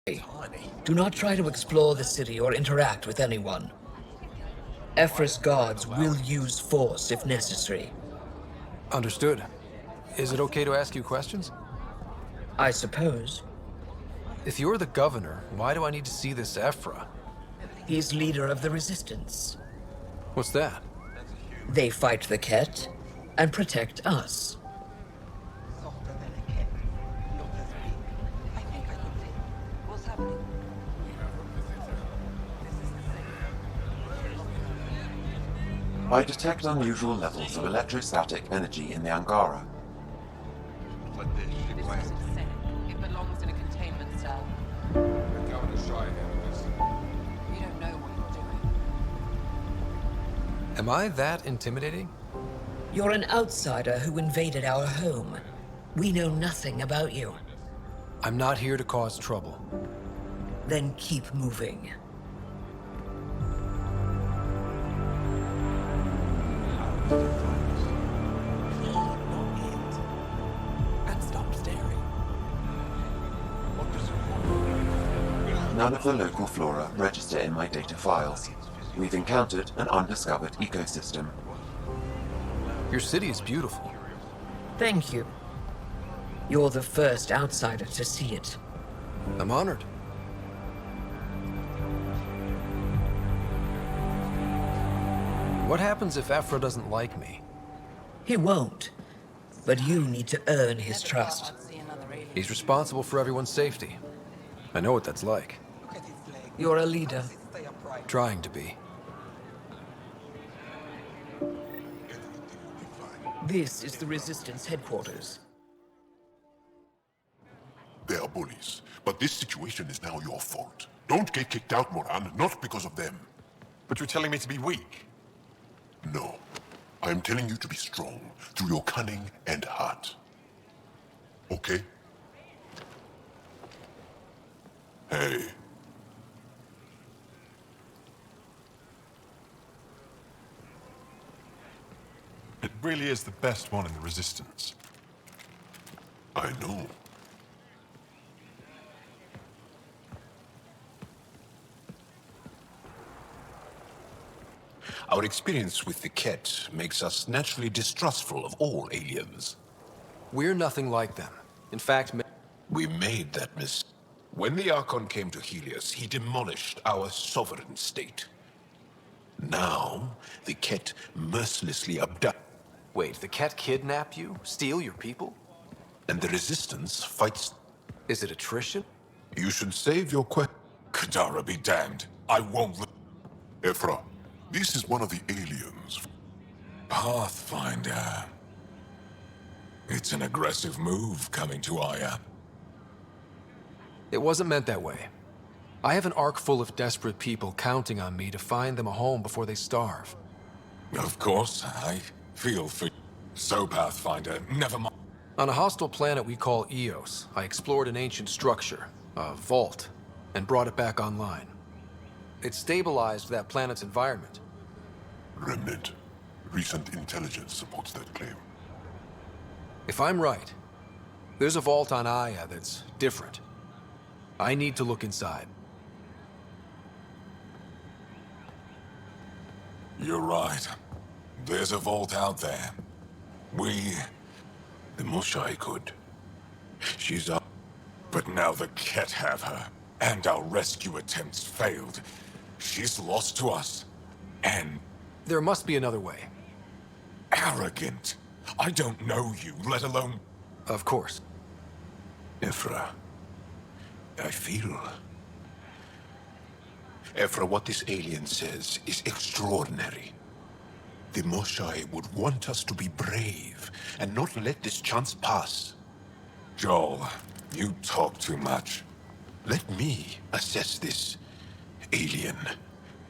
Do not try to explore the city or interact with anyone. Ephra's guards will use force if necessary. Understood. Is it okay to ask you questions? I suppose. If you're the governor, why do I need to see this Ephra? He's leader of the resistance. What's that? They fight the Ket and protect us. I detect unusual levels of electrostatic energy in the Angara. It belongs in a containment cell. You don't know what you're doing. Am I that intimidating? You're an outsider who invaded our home. We know nothing about you. I'm not here to cause trouble. Then keep moving. And stop staring. None of the local flora register in my data files. We've encountered an undiscovered ecosystem. Your city is beautiful. Thank you. You're the first outsider to see it. I'm honored. What happens if Ephra doesn't like me? He won't. But you need to earn his trust. He's responsible for everyone's safety. I know what that's like. You're a leader. Trying to be. This is the Resistance headquarters. They are bullies, but this situation is now your fault. Don't get kicked out, Moran, not because of them. But you're telling me to be weak? No. I am telling you to be strong through your cunning and heart. Okay? Hey. It really is the best one in the Resistance. I know. Our experience with the Ket makes us naturally distrustful of all aliens. We're nothing like them. In fact, We made that mistake. When the Archon came to Helios, he demolished our sovereign state. Now, the Ket mercilessly abduct, wait, the Ket kidnap you? Steal your people? and the Resistance fights. Is it attrition? You should save your Kadara be damned. I won't Ephra, this is one of the aliens. Pathfinder. It's an aggressive move coming to Aya. It wasn't meant that way. I have an ark full of desperate people counting on me to find them a home before they starve. Of course, I feel for you. So, Pathfinder, never mind. On a hostile planet we call Eos, I explored an ancient structure, a vault, and brought it back online. It stabilized that planet's environment. Remnant. Recent intelligence supports that claim. If I'm right, there's a vault on Aya that's different. I need to look inside. You're right. There's a vault out there. The Moshai could. She's up. But now the Ket have her, and our rescue attempts failed. She's lost to us, and There must be another way. arrogant. I don't know you, let alone... Of course. Ephra, I feel. Ephra, what this alien says is extraordinary. The Moshai would want us to be brave and not let this chance pass. Joel, you talk too much. Let me assess this, alien.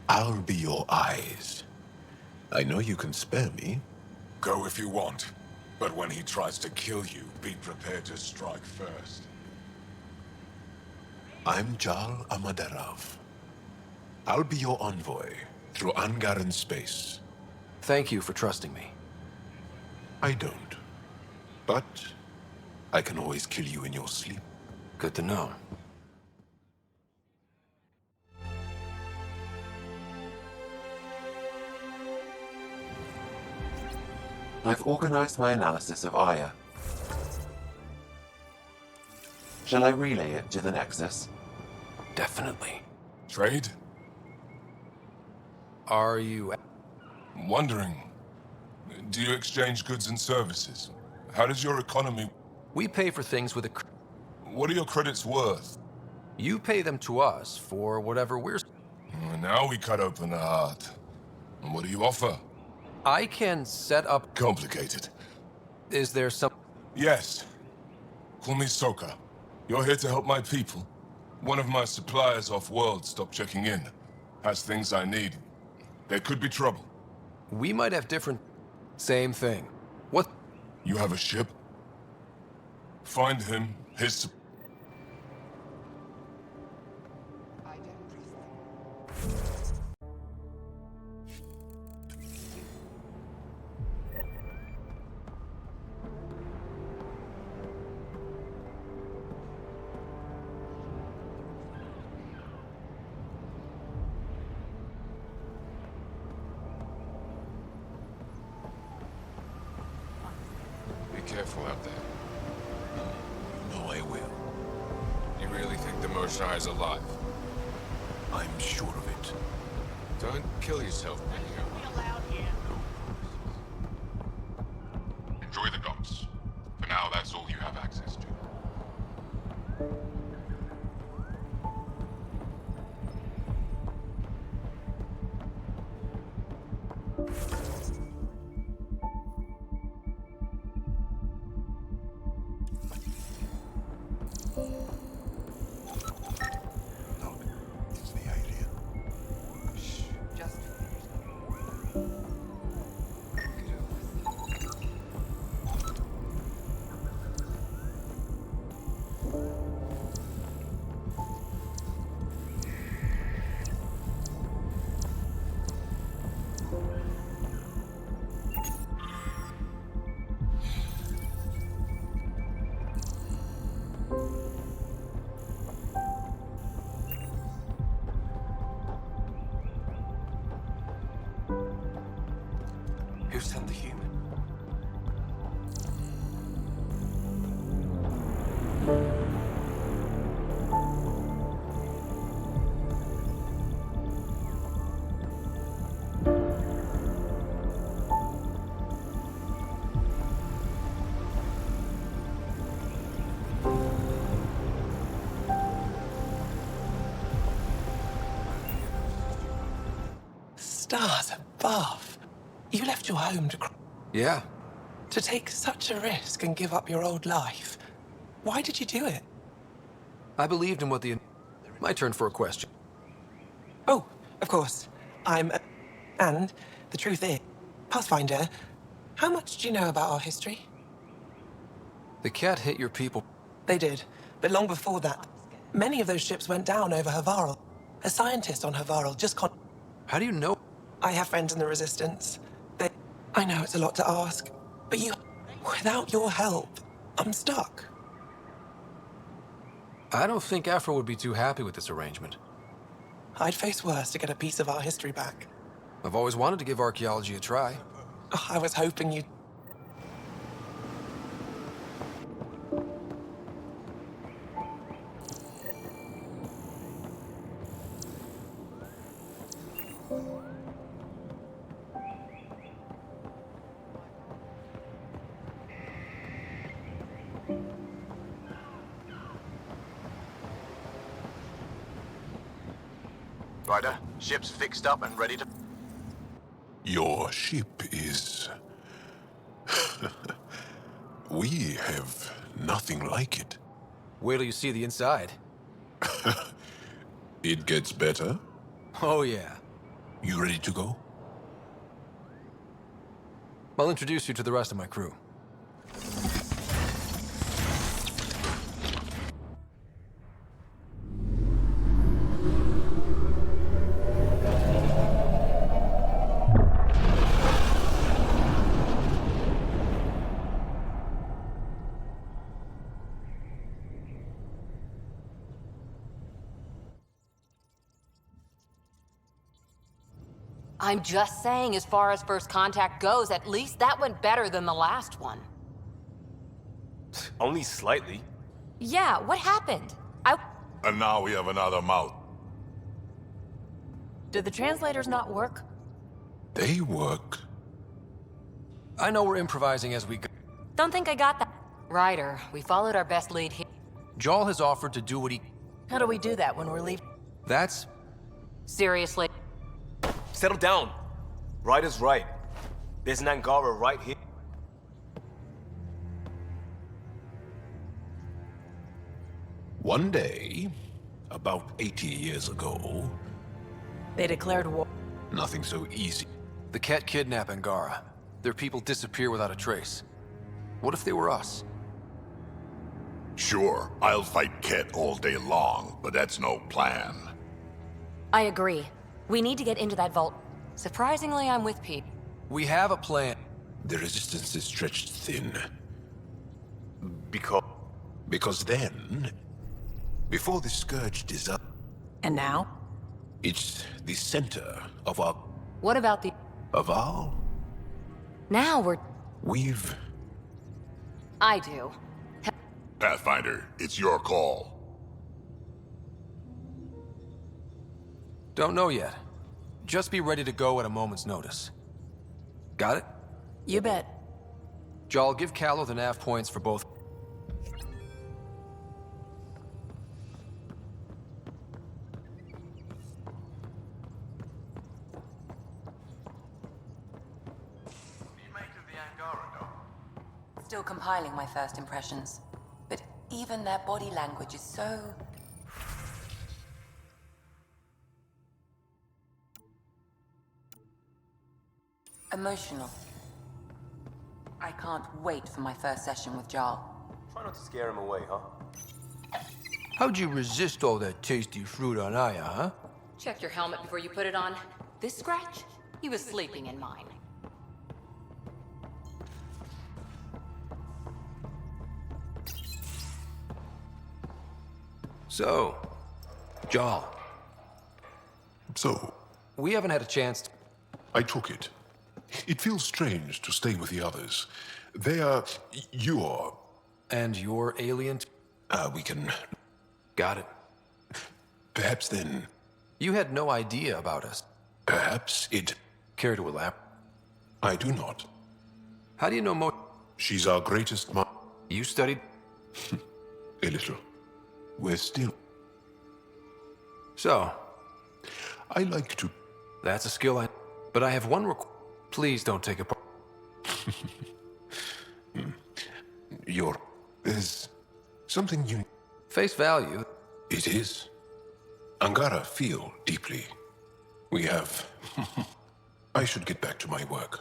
I'll be your eyes. I know you can spare me. Go if you want. But when he tries to kill you, be prepared to strike first. I'm Jal Amaderav. I'll be your envoy through Angaran space. Thank you for trusting me. I don't. But I can always kill you in your sleep. Good to know. I've organized my analysis of Aya. Shall I relay it to the Nexus? Definitely. Trade? Are you... Wondering. Do you exchange goods and services? How does your economy... We pay for things with a... What are your credits worth? You pay them to us for whatever we're... Now we cut open the heart. And what do you offer? I can set up... Complicated. Is there some... Yes. Call me Soka. You're here to help my people. One of my suppliers off-world stopped checking in. Has things I need. There could be trouble. We might have different... Same thing. What... You have a ship? Find him, his... Be careful out there. No, I will. You really think the Mosha's alive? I'm sure of it. Don't kill yourself, Benio. Enjoy the docks. For now, that's all you have access to. Look, it's the alien. Just Who sent the human? Stars above. You left your home Yeah. to take such a risk and give up your old life. Why did you do it? I believed in what the... My turn for a question. Oh, of course. And the truth is, Pathfinder, how much do you know about our history? The cat hit your people. They did, but long before that, many of those ships went down over Havarl. A scientist on Havarl just How do you know? I have friends in the Resistance. I know it's a lot to ask, but without your help, I'm stuck. I don't think Afro would be too happy with this arrangement. I'd face worse to get a piece of our history back. I've always wanted to give archaeology a try. Oh, I was hoping you'd... Ryder, ship's fixed up and ready to... Your ship is... We have nothing like it. Wait till you see the inside. It gets better. Oh, yeah. You ready to go? I'll introduce you to the rest of my crew. I'm just saying, as far as first contact goes, at least that went better than the last one. Only slightly. Yeah, what happened? And now we have another mouth. Did the translators not work? They work. I know we're improvising as we go. Don't think I got that. Ryder, we followed our best lead here. Jarl has offered to do what he... How do we do that when we're leaving? That's... Seriously. Settle down. Ryder's right. There's an Angara right here. One day, about 80 years ago, They declared war. nothing so easy. The Ket kidnap Angara. Their people disappear without a trace. What if they were us? Sure, I'll fight Ket all day long, but that's no plan. I agree. We need to get into that vault. Surprisingly, I'm with Pete. We have a plan. The resistance is stretched thin. Because... Because then, before the Scourge dissolves, And now? it's the center of our... What about the... of our... Now We've... I do. Pathfinder, it's your call. Don't know yet. Just be ready to go at a moment's notice. Got it? You bet. Jarl, give Callow the nav points for both. Still compiling my first impressions. But even their body language is so... emotional. I can't wait for my first session with Jarl. Try not to scare him away, huh? How'd you resist all that tasty fruit on Aya, huh? Check your helmet before you put it on. This scratch? He was sleeping in mine. So, Jarl. So, We haven't had a chance to... I took it. It feels strange to stay with the others. They are... you're... And you're alien? we can... Got it. Perhaps then... You had no idea about us. Perhaps it... Care to elaborate? I do not. How do you know She's our greatest You studied? A little. We're still... So? I like to... That's a skill But I have one Please don't take it... There's something you... Face value. It is. Angara feel deeply. We have... I should get back to my work.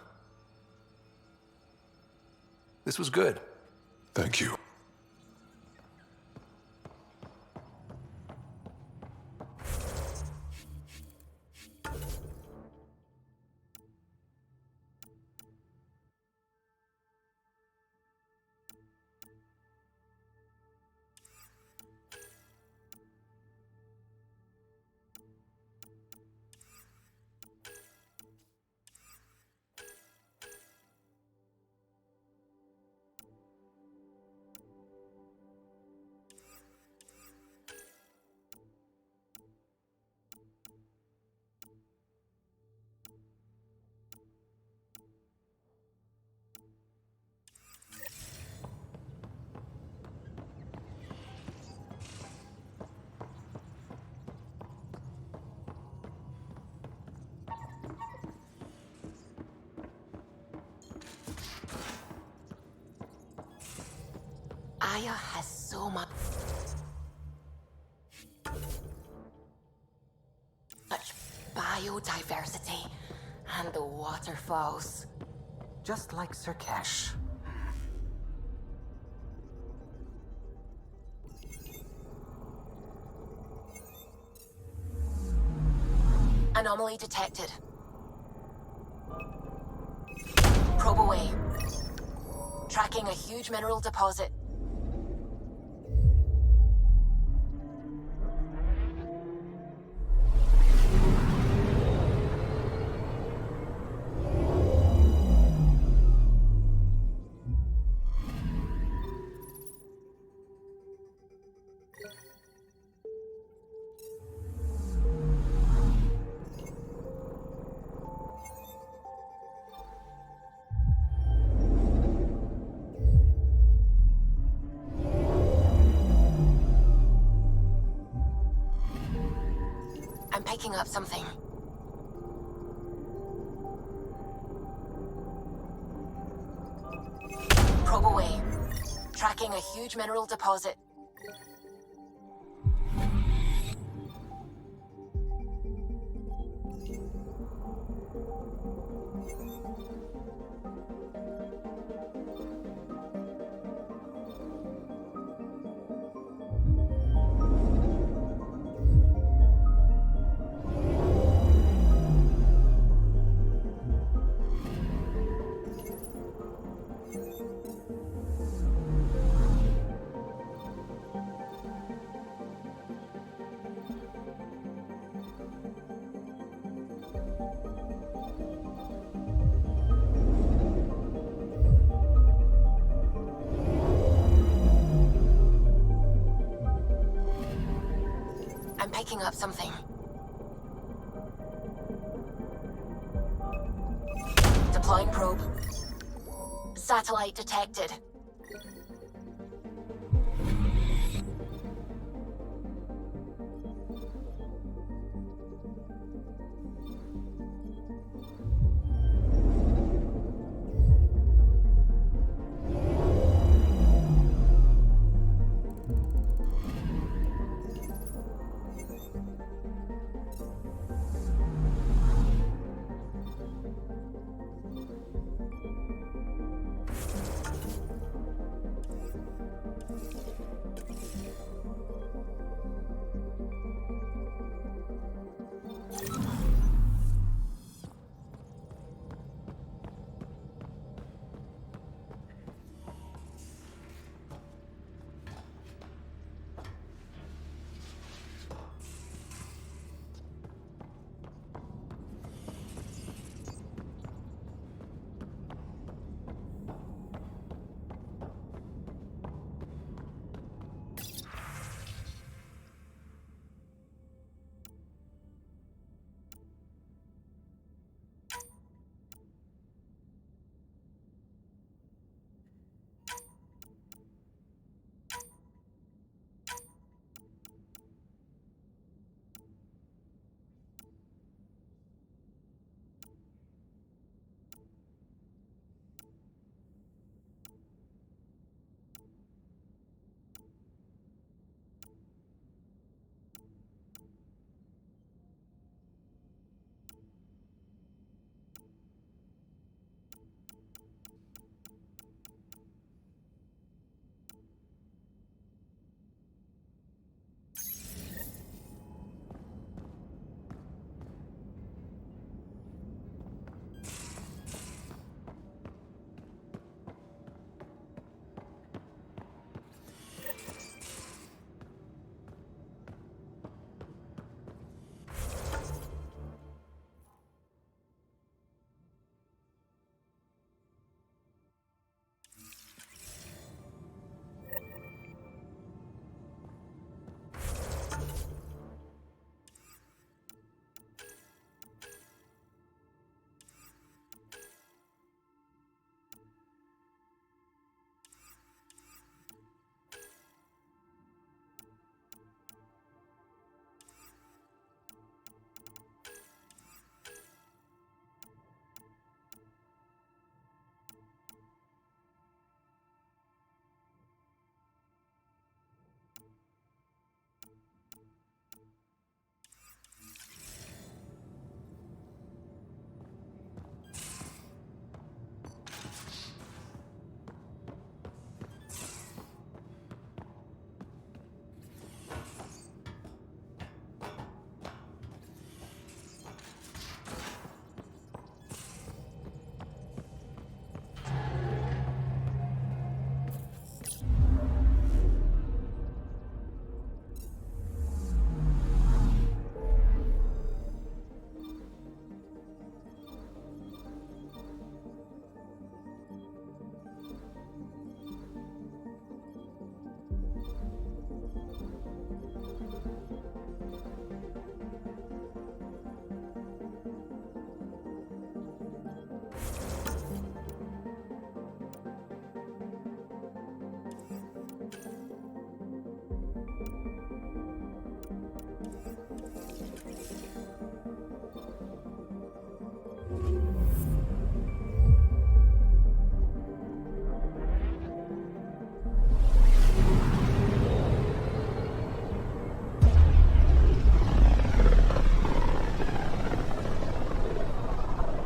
This was good. Thank you. Aya has so much biodiversity and the waterfalls. Just like Sirkesh. Anomaly detected. Probe away. Tracking a huge mineral deposit. I'm picking up something. Probe away. Tracking a huge mineral deposit. I'm picking up something. Deploying probe. Satellite detected.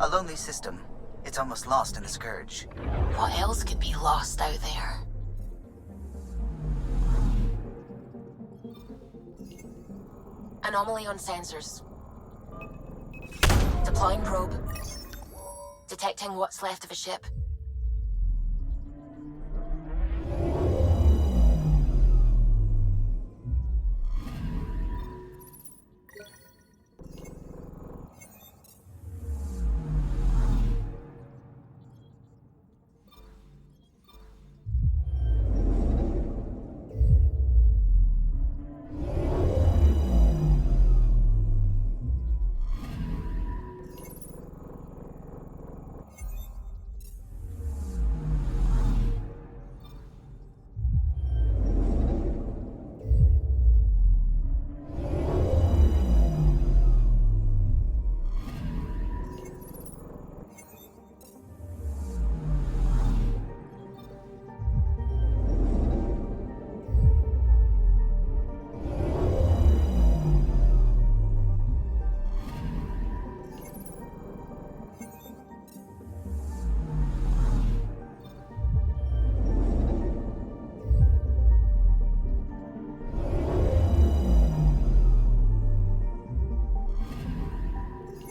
A lonely system. It's almost lost in the Scourge. What else could be lost out there? Anomaly on sensors. Deploying probe. Detecting what's left of a ship.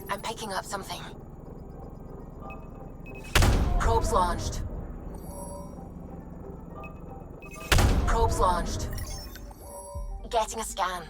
I'm picking up something. Probes launched. Probes launched. Getting a scan.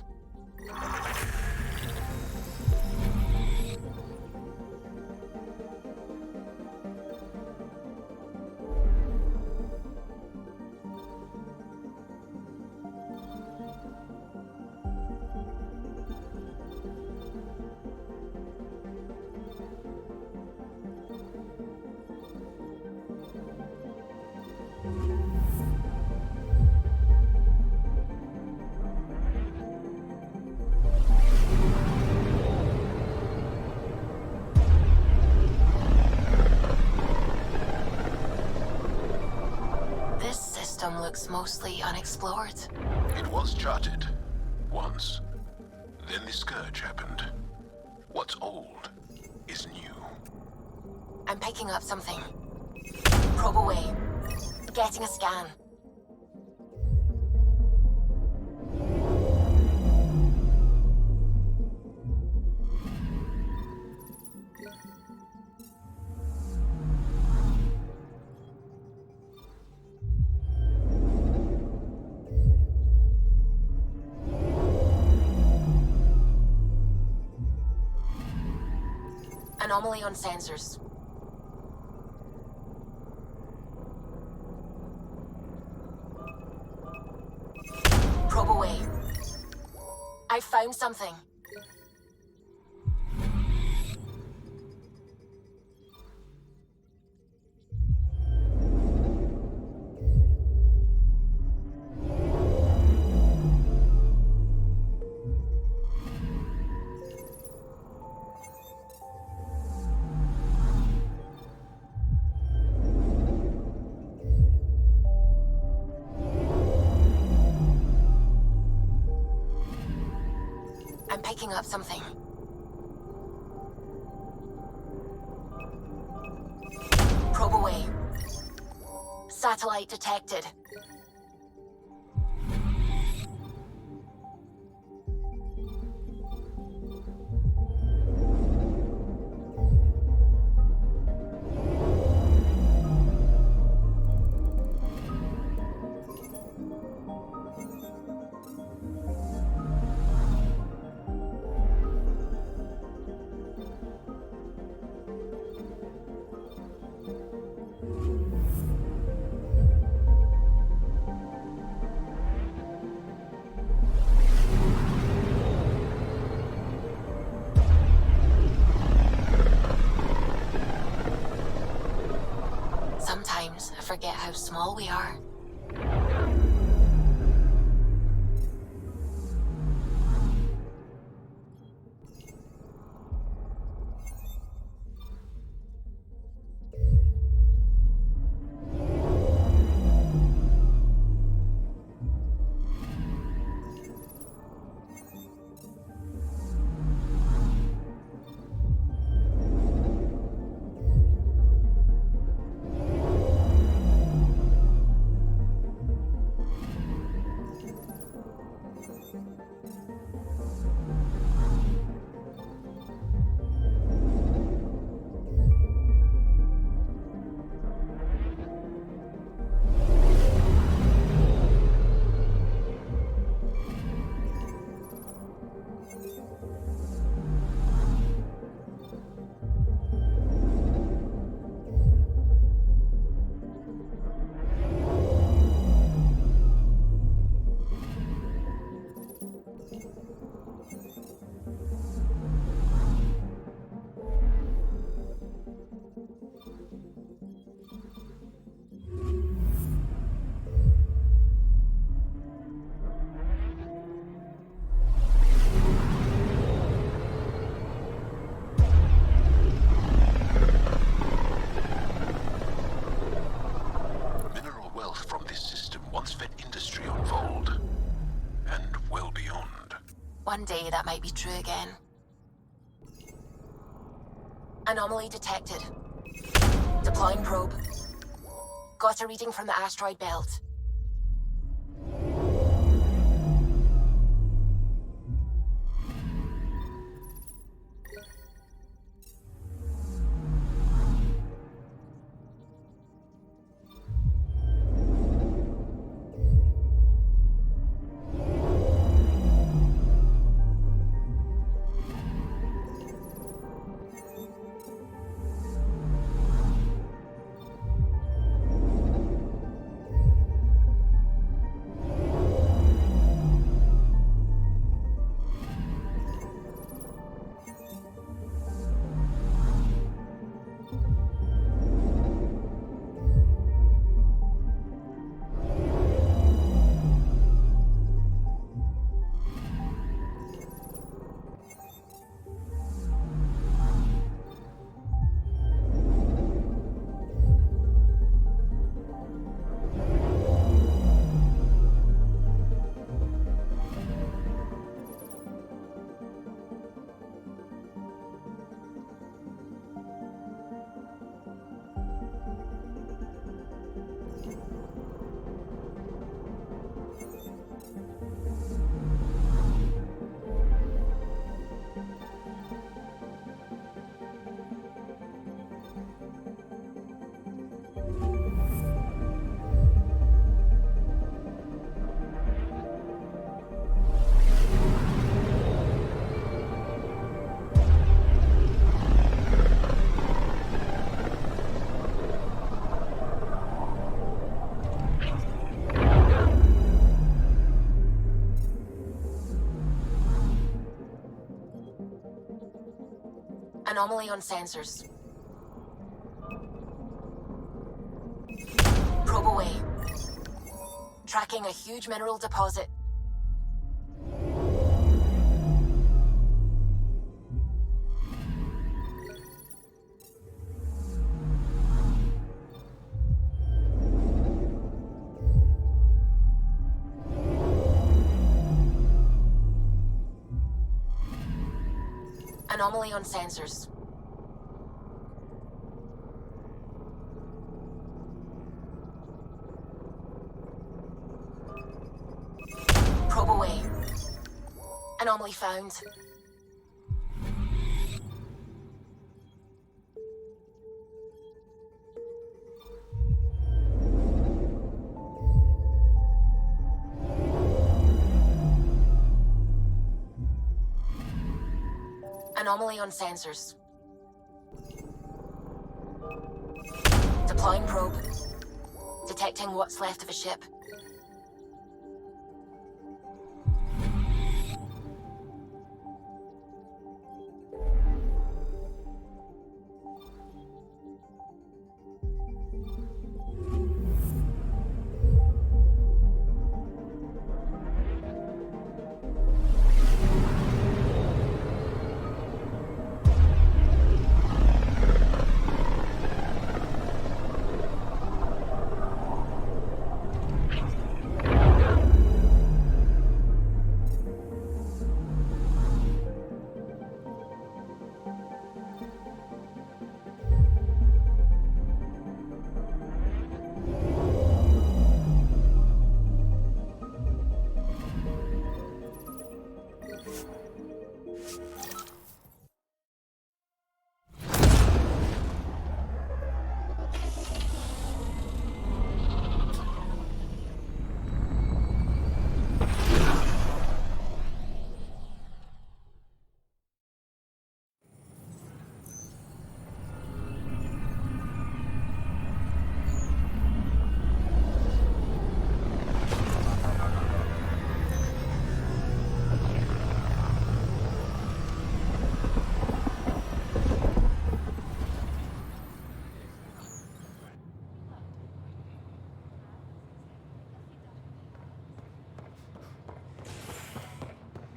Looks mostly unexplored. It was charted. Once. Then the Scourge happened. What's old is new. I'm picking up something. Probe away. Getting a scan. Anomaly on sensors. Probe away. I found something. I'm picking up something. Probe away. Satellite detected. Sometimes I forget how small we are. One day that might be true again. Anomaly detected. Deploying probe. Got a reading from the asteroid belt. Anomaly on sensors. Probe away. Tracking a huge mineral deposit. Anomaly on sensors. Probe away. Anomaly found. Anomaly on sensors. Deploying probe. Detecting what's left of a ship.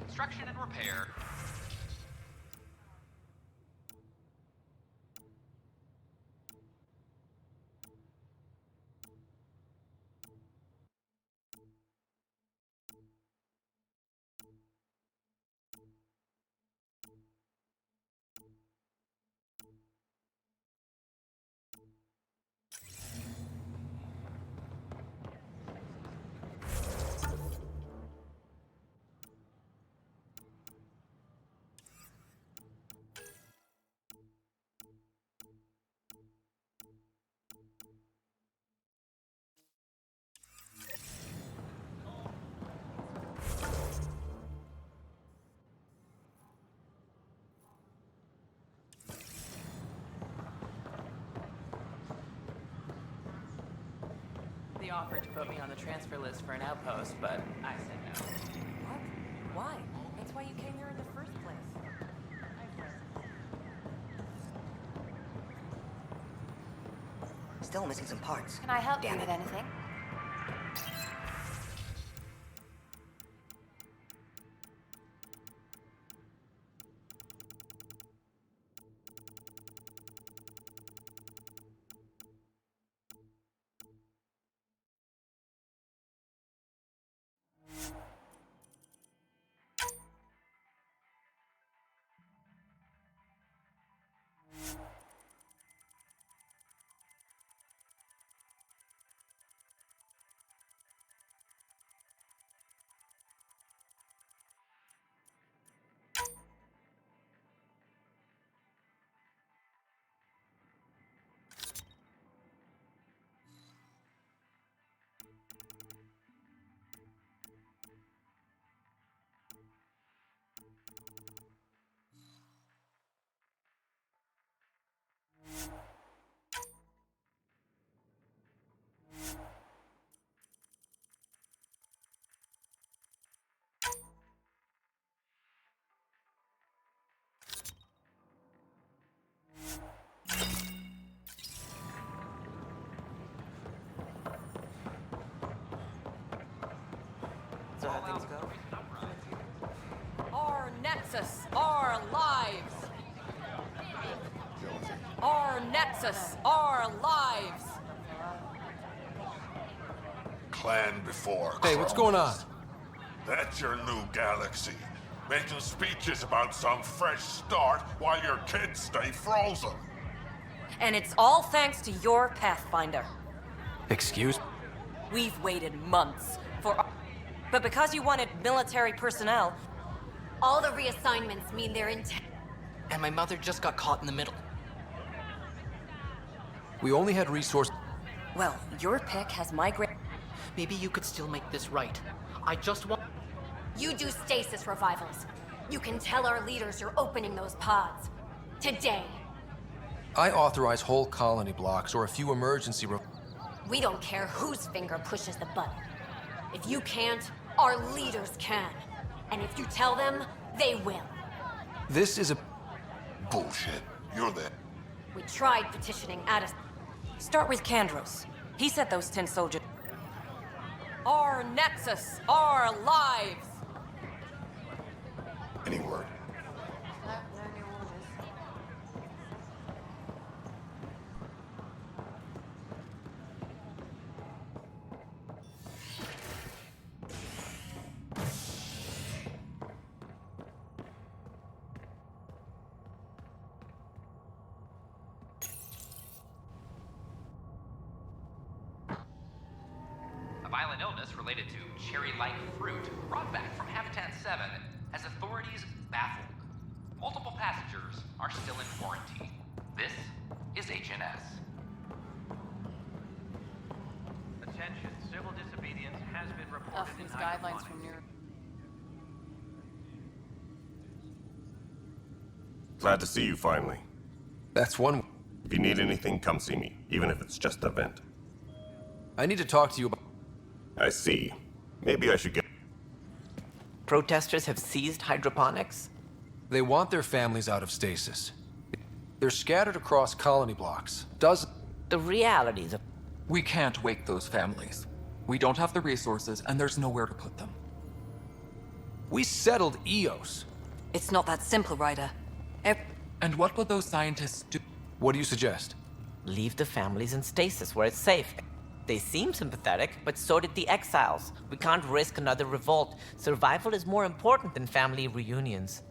Construction and repair. He offered to put me on the transfer list for an outpost, but I said no. What? Why? That's why you came here in the first place. Still missing some parts. Can I help you Damn with it. anything? So how things go? Our Nexus, our lives! Our Nexus, our lives! Clan before Hey, what's going on? That's your new galaxy. Making speeches about some fresh start while your kids stay frozen. And it's all thanks to your Pathfinder. Excuse? We've waited months for... But because you wanted military personnel... All the reassignments mean they're in... And my mother just got caught in the middle. We only had resource... Well, your pick has migrated... Maybe you could still make this right. I just want... You do stasis revivals. You can tell our leaders you're opening those pods. Today. I authorize whole colony blocks or a few emergency... We don't care whose finger pushes the button. If you can't, our leaders can. And if you tell them, they will. This is a... Bullshit. You're the... We tried petitioning Addis. Start with Kandros. He said those 10 soldiers... Our Nexus, our lives! Any word? A violent illness related to cherry-like fruit brought back from Habitat 7 has authorities baffled. Multiple passengers are still in quarantine. This is HNS. Attention, civil disobedience has been reported in These guidelines from near... Glad to see you finally. That's one... If you need anything, come see me, even if it's just a vent. I need to talk to you about... I see. Maybe I should get... Protesters have seized hydroponics? They want their families out of stasis. They're scattered across colony blocks. The realities of... We can't wake those families. We don't have the resources, and there's nowhere to put them. We settled Eos. It's not that simple, Ryder. And what would those scientists do? What do you suggest? Leave the families in stasis where it's safe. They seem sympathetic, but so did the exiles. We can't risk another revolt. Survival is more important than family reunions.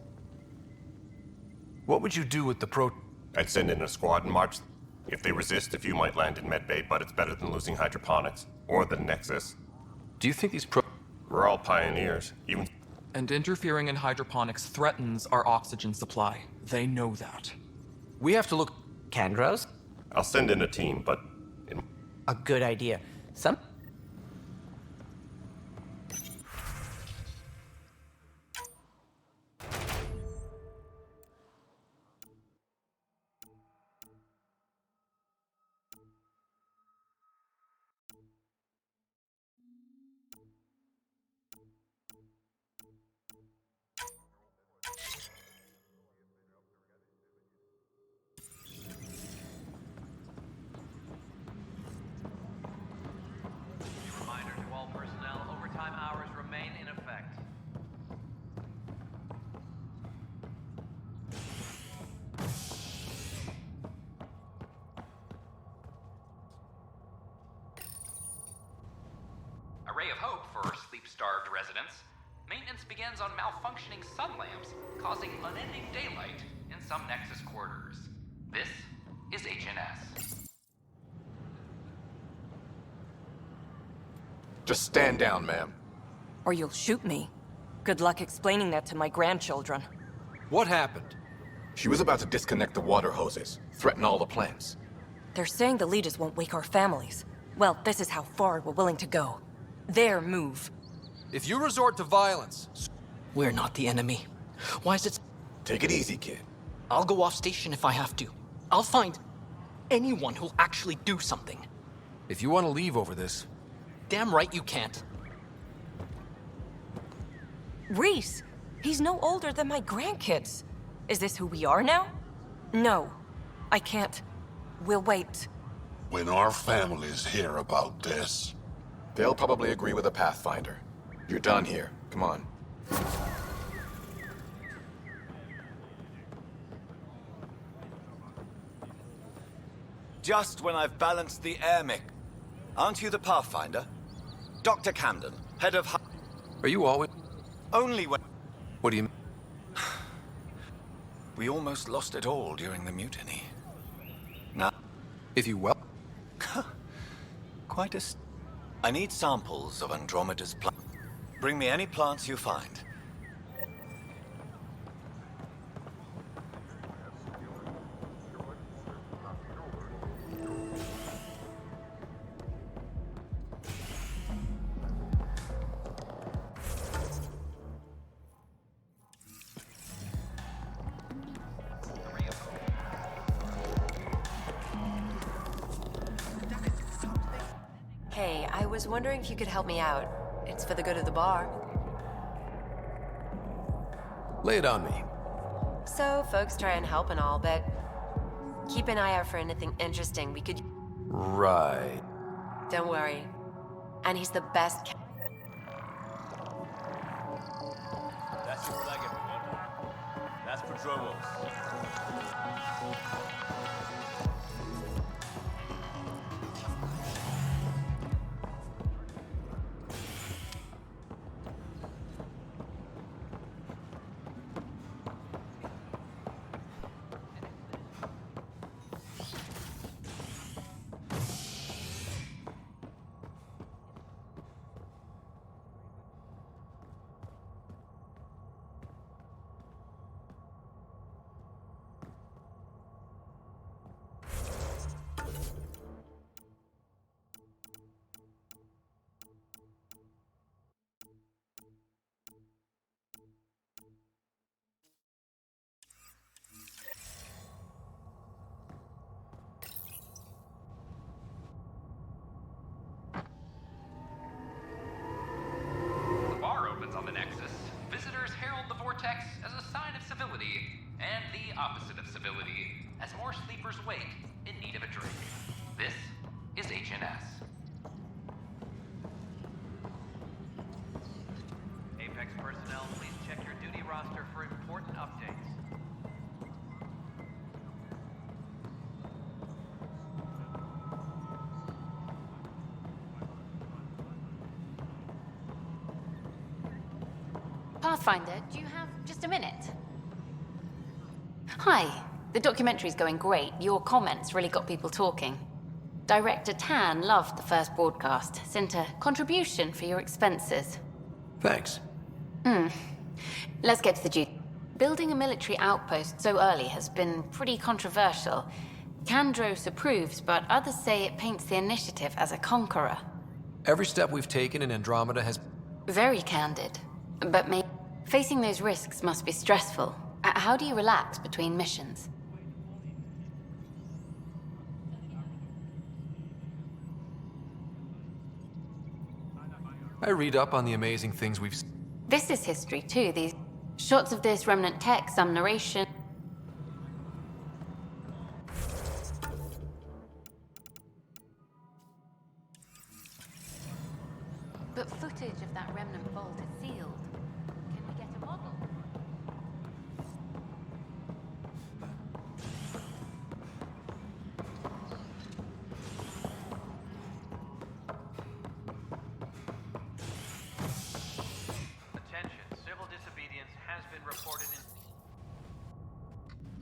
What would you do with the I'd send in a squad and march. If they resist, a few might land in medbay, but it's better than losing hydroponics. Or the Nexus. Do you think these We're all pioneers, even... And interfering in hydroponics threatens our oxygen supply. They know that. We have to look... Kandros? I'll send in a team, but... A good idea. Some... hope for sleep-starved residents, maintenance begins on malfunctioning sun lamps, causing unending daylight in some Nexus quarters. This is HNS. Just stand down, ma'am. Or you'll shoot me. Good luck explaining that to my grandchildren. What happened? She was about to disconnect the water hoses, threaten all the plants. They're saying the leaders won't wake our families. Well, this is how far we're willing to go. Their move. If you resort to violence... We're not the enemy. Why is it... Take it easy, kid. I'll go off station if I have to. I'll find anyone who'll actually do something. If you want to leave over this... Damn right you can't. Reese! He's no older than my grandkids. Is this who we are now? No. I can't. We'll wait. When our families hear about this... They'll probably agree with the Pathfinder. You're done here. Come on. Just when I've balanced the air mix. Aren't you the Pathfinder? Dr. Camden, head of... Are you always... Only when... What do you mean? We almost lost it all during the mutiny. Now... If you well... Quite a... I need samples of Andromeda's plant. Bring me any plants you find. Hey, I was wondering if you could help me out. It's for the good of the bar. Lay it on me. So, folks try and help and all, but keep an eye out for anything interesting we could... Right. Don't worry. And he's the best... That's your flag, everyone. That's for Dromos. On the Nexus, visitors herald the vortex as a sign of civility, and the opposite of civility, as more sleepers wake in need of a drink. This is HNS. Apex personnel, please check your duty roster for important updates. Pathfinder, do you have just a minute? Hi. The documentary's going great. Your comments really got people talking. Director Tan loved the first broadcast. Sent a contribution for your expenses. Thanks. Let's get to the duty. Building a military outpost so early has been pretty controversial. Kandros approves, but others say it paints the initiative as a conqueror. Every step we've taken in Andromeda has... Very candid. But facing those risks must be stressful. How do you relax between missions? I read up on the amazing things we've... This is history, too. These shots of this remnant tech, some narration. But footage of that remnant vault is sealed. Can we get a model? reported in...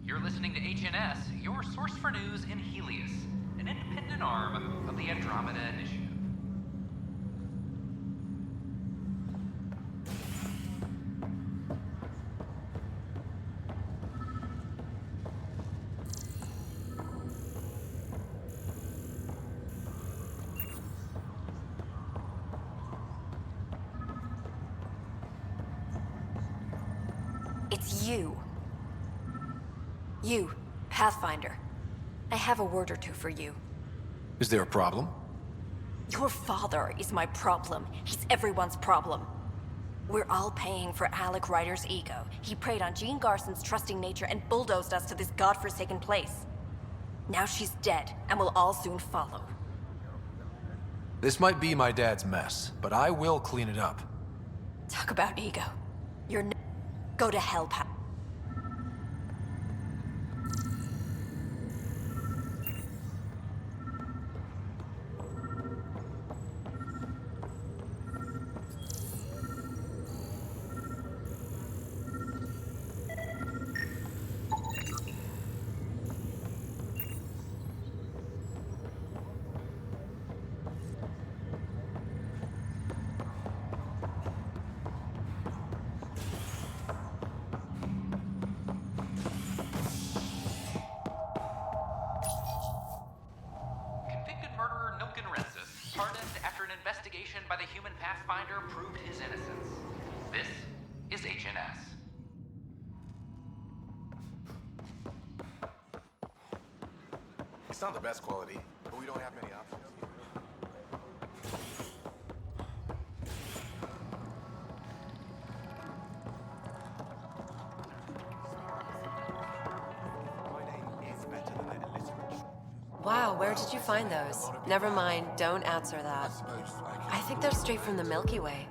You're listening to HNS, your source for news in Helios, an independent arm of the Andromeda Initiative. It's you. You, Pathfinder. I have a word or two for you. Is there a problem? Your father is my problem. He's everyone's problem. We're all paying for Alec Ryder's ego. He preyed on Jean Garson's trusting nature and bulldozed us to this godforsaken place. Now she's dead, and we'll all soon follow. This might be my dad's mess, but I will clean it up. Talk about ego. Go to hell, Pat. By the human Pathfinder proved his innocence. This is HNS. It's not the best quality, but we don't have many options. Wow, where did you find those? Never mind, don't answer that. I think they're straight from the Milky Way.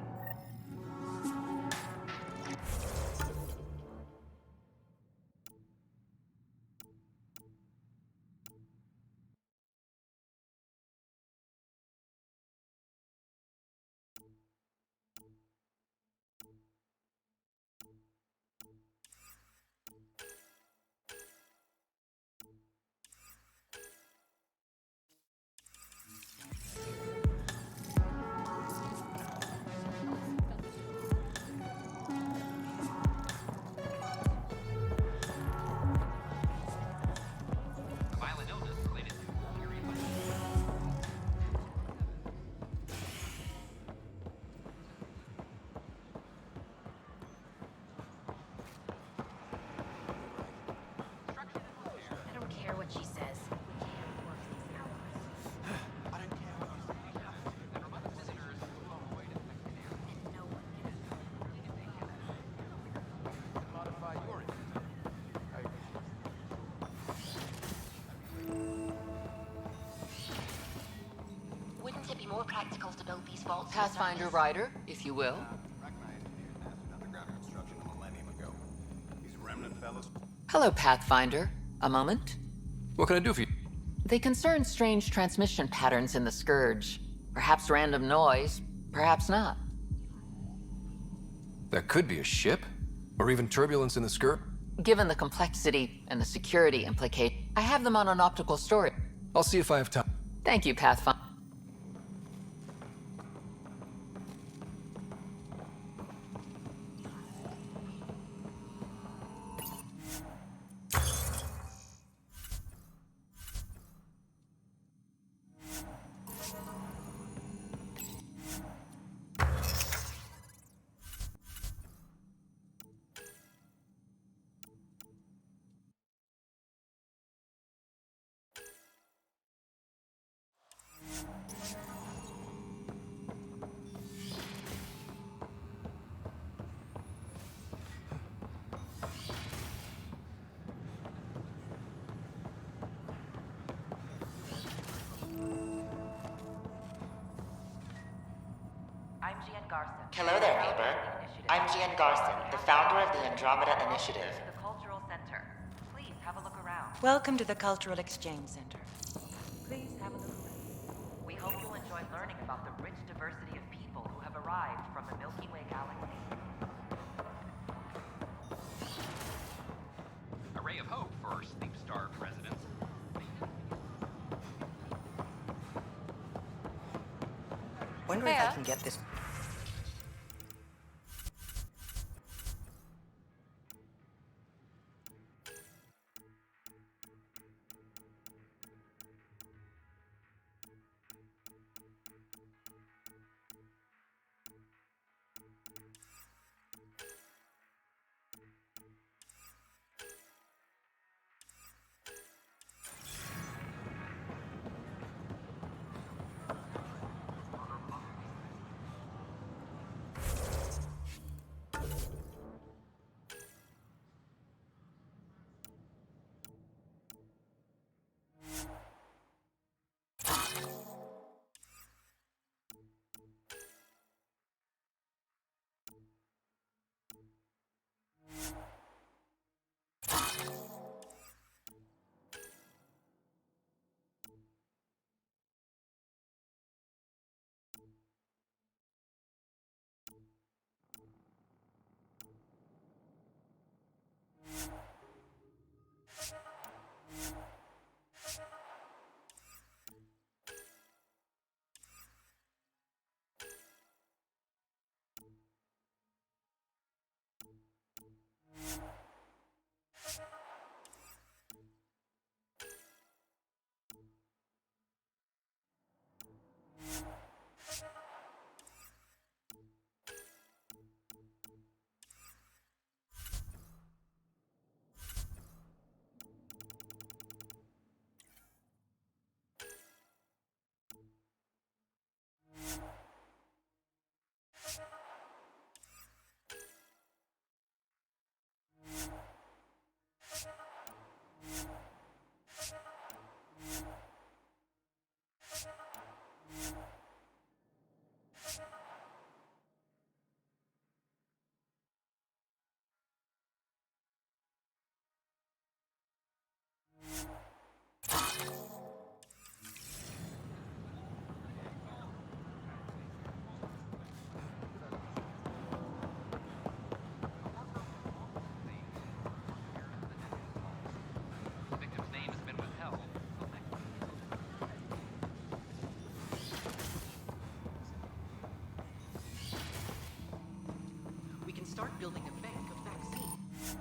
Wouldn't it be more practical to build these vaults? Pathfinder Rider, if you will. Hello, Pathfinder. A moment? What can I do for you? They concern strange transmission patterns in the Scourge. Perhaps random noise, perhaps not. That could be a ship, or even turbulence in the skirt. Given the complexity and the security I have them on an optical storage. I'll see if I have time. Thank you, Pathfinder. Hello there, neighbor. I'm Jean Garson, the founder of the Andromeda Initiative. The Cultural Center. Please have a look around. Welcome to the Cultural Exchange Center. Please have a look around. We hope you'll enjoy learning about the rich diversity of people who have arrived from the Milky Way galaxy. Wonder if I can get this. Start building a bank of vaccines.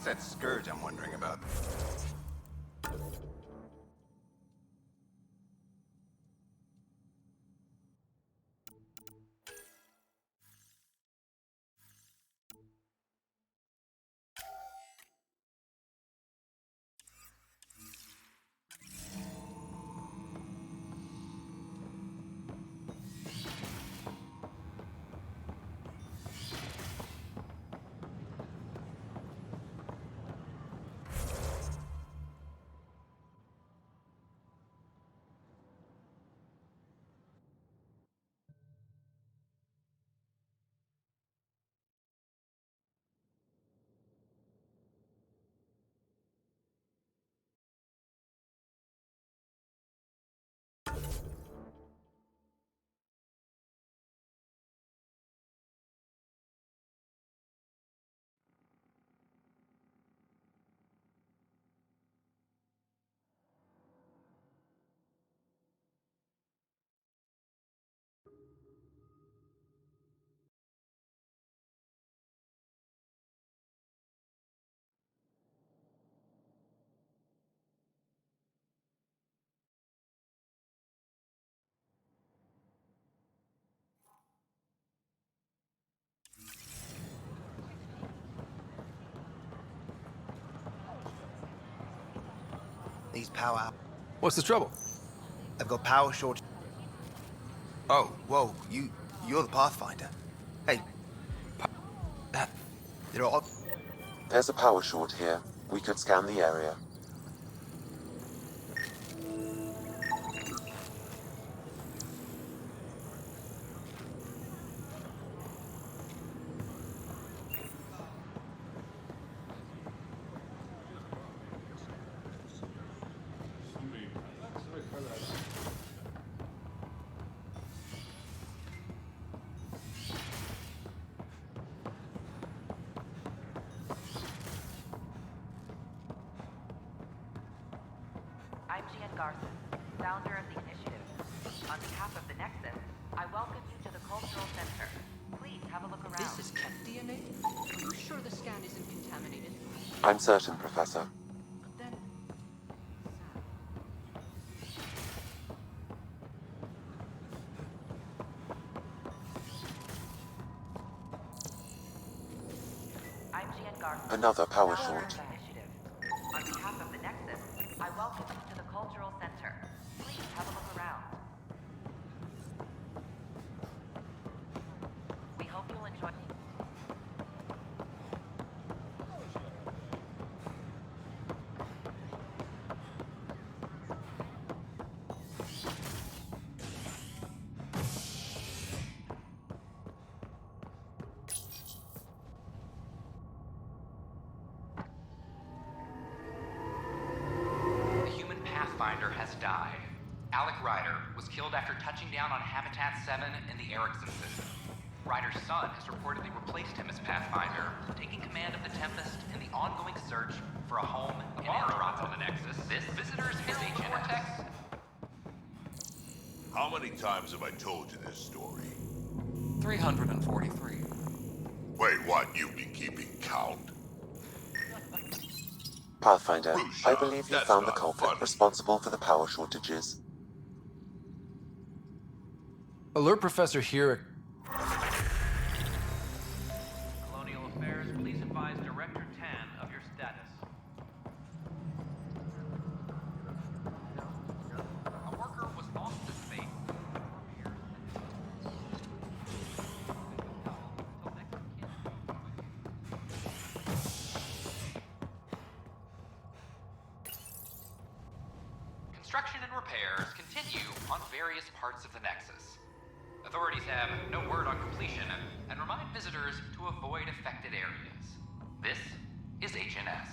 It's that scourge I'm wondering about. These power... What's the trouble? I've got power short... Oh, whoa, you're the Pathfinder. Hey. There are... There's a power short here. We could scan the area. I'm Gian Garson, founder of the initiative. On behalf of the Nexus, I welcome you to the Cultural Center. Please have a look around. This is cat DNA? Are you sure the scan isn't contaminated? I'm certain, Professor. Then... I'm Gian Garson. Another power founder short. of the initiative. On behalf of the Nexus, I welcome you to the Cultural Center. Please have a look around. We hope you'll enjoy... The human Pathfinder has died. Alec Ryder was killed after touching down on Habitat 7 in the Erickson system. Ryder's son has reportedly replaced him as Pathfinder, taking command of the Tempest in the ongoing search for a home in Andromeda on the Nexus. This visitors is HNX. How many times have I told you this story? 343. Wait, what? You've been keeping count? Pathfinder, Rusha, I believe you that's found the not culprit funny. responsible for the power shortages. Alert Professor Hurek. Colonial Affairs, please advise Director Tan of your status. A worker was lost to space. Construction and repairs continue on various parts of the Nexus. Authorities have no word on completion and remind visitors to avoid affected areas. This is HNS.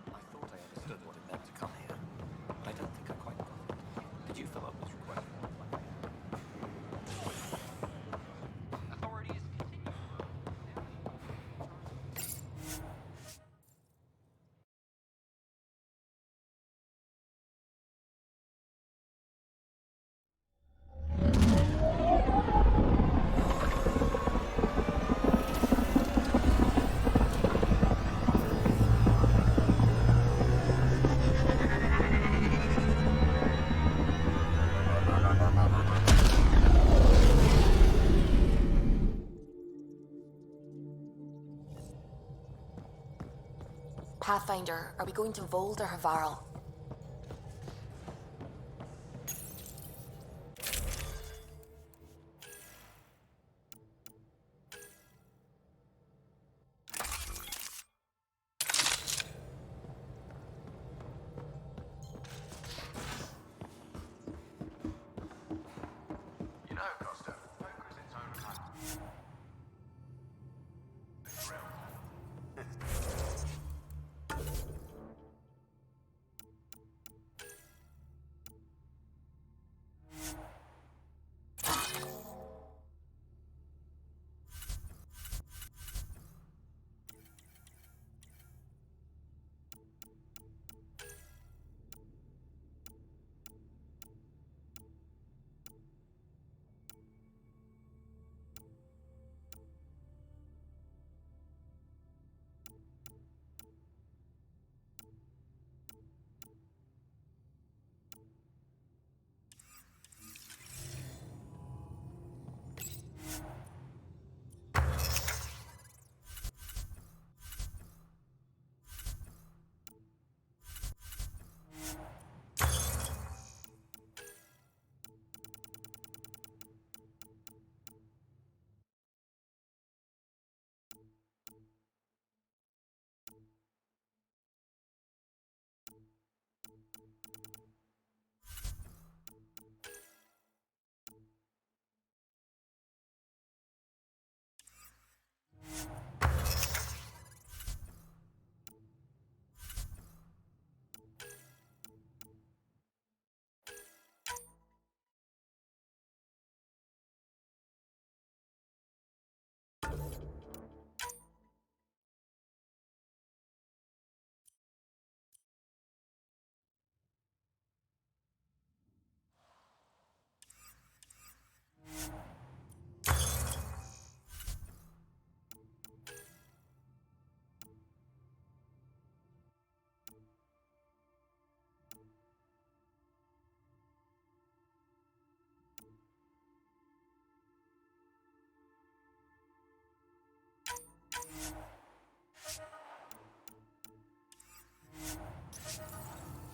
I thought I understood what it meant to come here, but I don't think I quite got it. Did you fill out this request? Authorities continue. Pathfinder, are we going to Vold or Havarl? You know, Costa, poker is its own kind.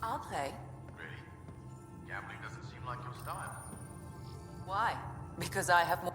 I'll play. Really? Gambling doesn't seem like your style. Why? Because I have more.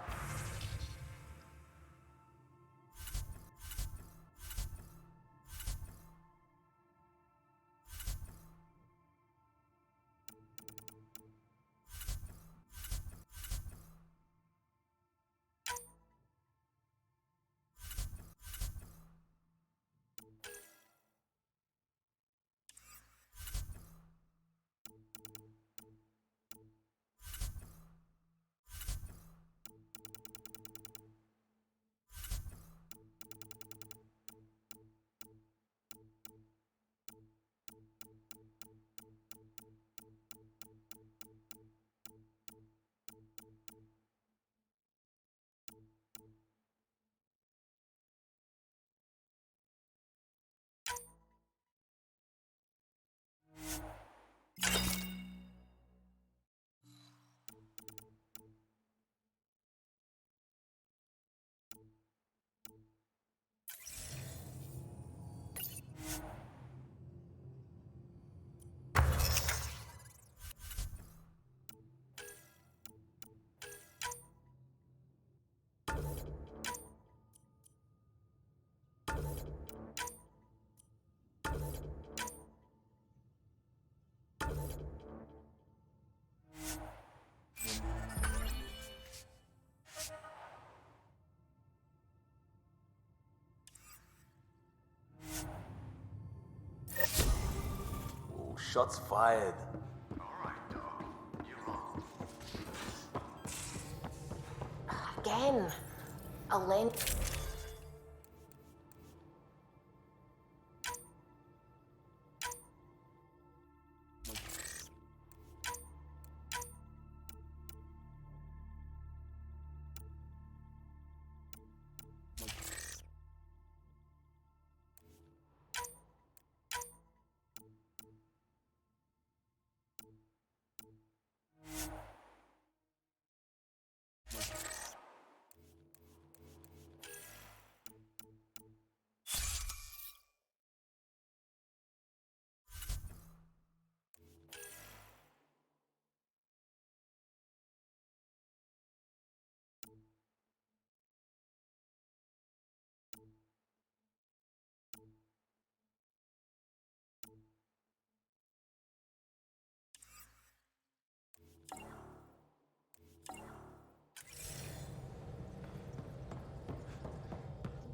Oh, shots fired. Again. A lane.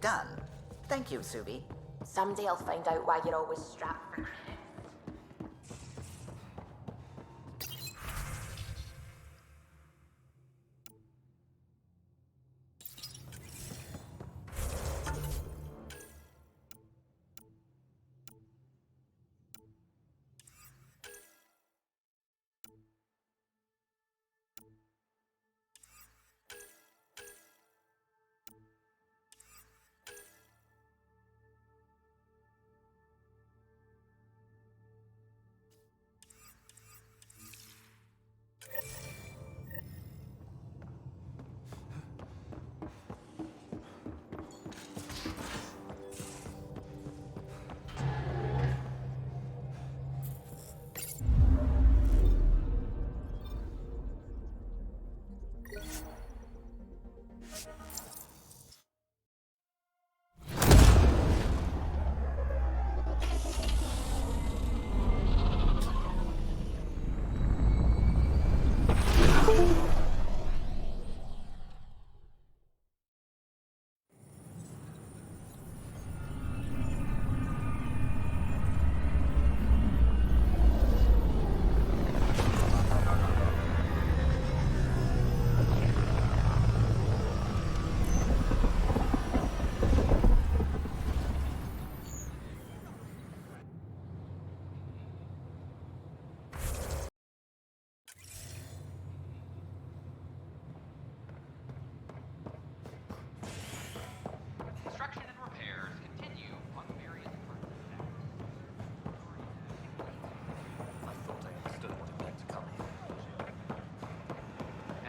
done. Thank you, Subi. Someday I'll find out why you're always strapped for credit. Construction and repairs continue on various parts of the town. I thought I understood what it meant to come here.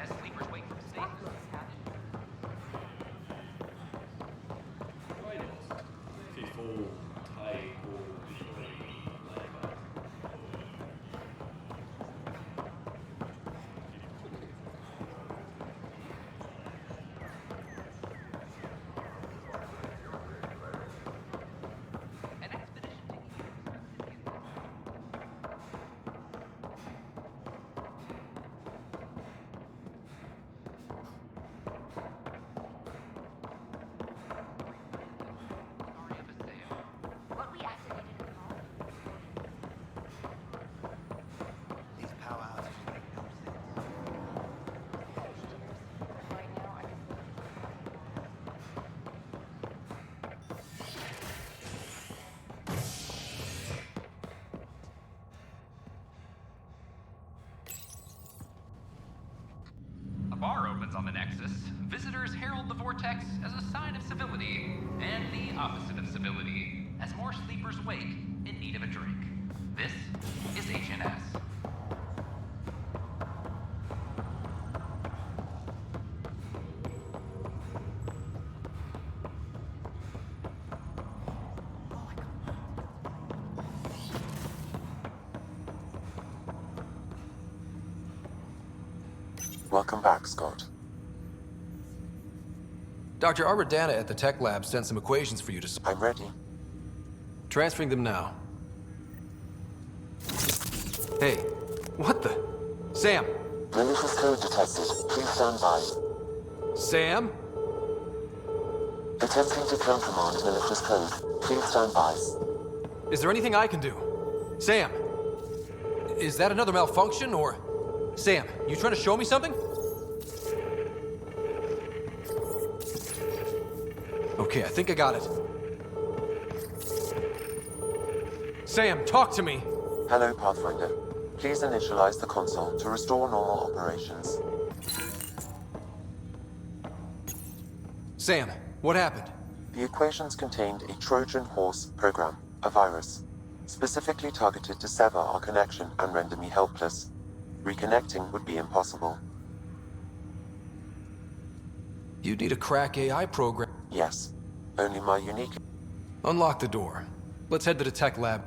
As sleepers wake from stasis, bar opens on the Nexus, visitors herald the vortex as a sign of civility, and the opposite of civility, as more sleepers wake in need of a drink. This is HNS. Welcome back, Scott. Dr. Arbordana at the tech lab sent some equations for you to... I'm ready. Transferring them now. Hey, what the... Sam! Malicious code detected. Please stand by. Sam? Attempting to countermand malicious code. Please stand by. Is there anything I can do? Sam! Is that another malfunction, or... Sam, you trying to show me something? Okay, I think I got it. Sam, talk to me! Hello, Pathfinder. Please initialize the console to restore normal operations. Sam, what happened? The equations contained a Trojan horse program, a virus, specifically targeted to sever our connection and render me helpless. Reconnecting would be impossible. You need a crack AI program. Yes. Only my unique... Unlock the door. Let's head to the tech lab.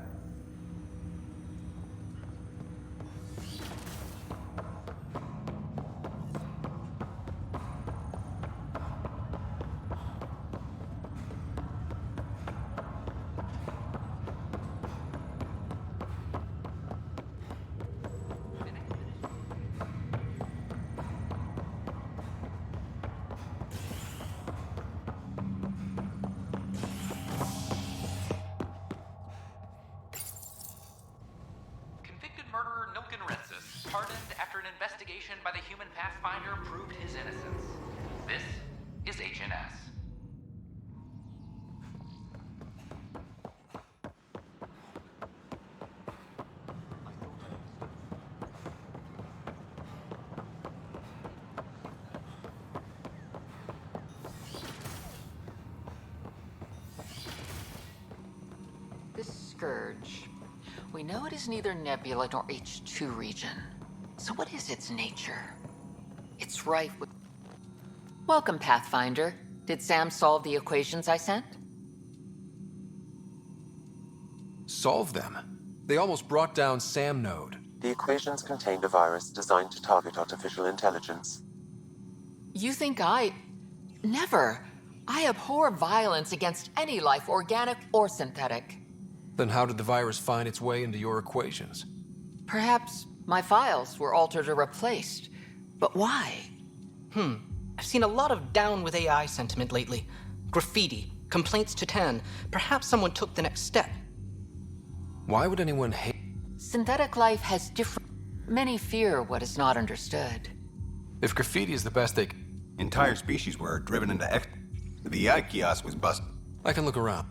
murderer Nilkenrensis, pardoned after an investigation by the human Pathfinder proved his innocence. This is HNS. This scourge. We know it is neither nebula nor H2 region. So what is its nature? It's rife with... Welcome, Pathfinder. Did Sam solve the equations I sent? Solve them? They almost brought down Sam Node. The equations contained a virus designed to target artificial intelligence. You think I... Never. I abhor violence against any life, organic or synthetic. Then how did the virus find its way into your equations? Perhaps my files were altered or replaced. But why? I've seen a lot of down with AI sentiment lately. Graffiti, complaints to 10. Perhaps someone took the next step. Why would anyone hate... Synthetic life has different... Many fear what is not understood. If graffiti is the best they... Entire species were driven into X. The AI kiosk was busted. I can look around.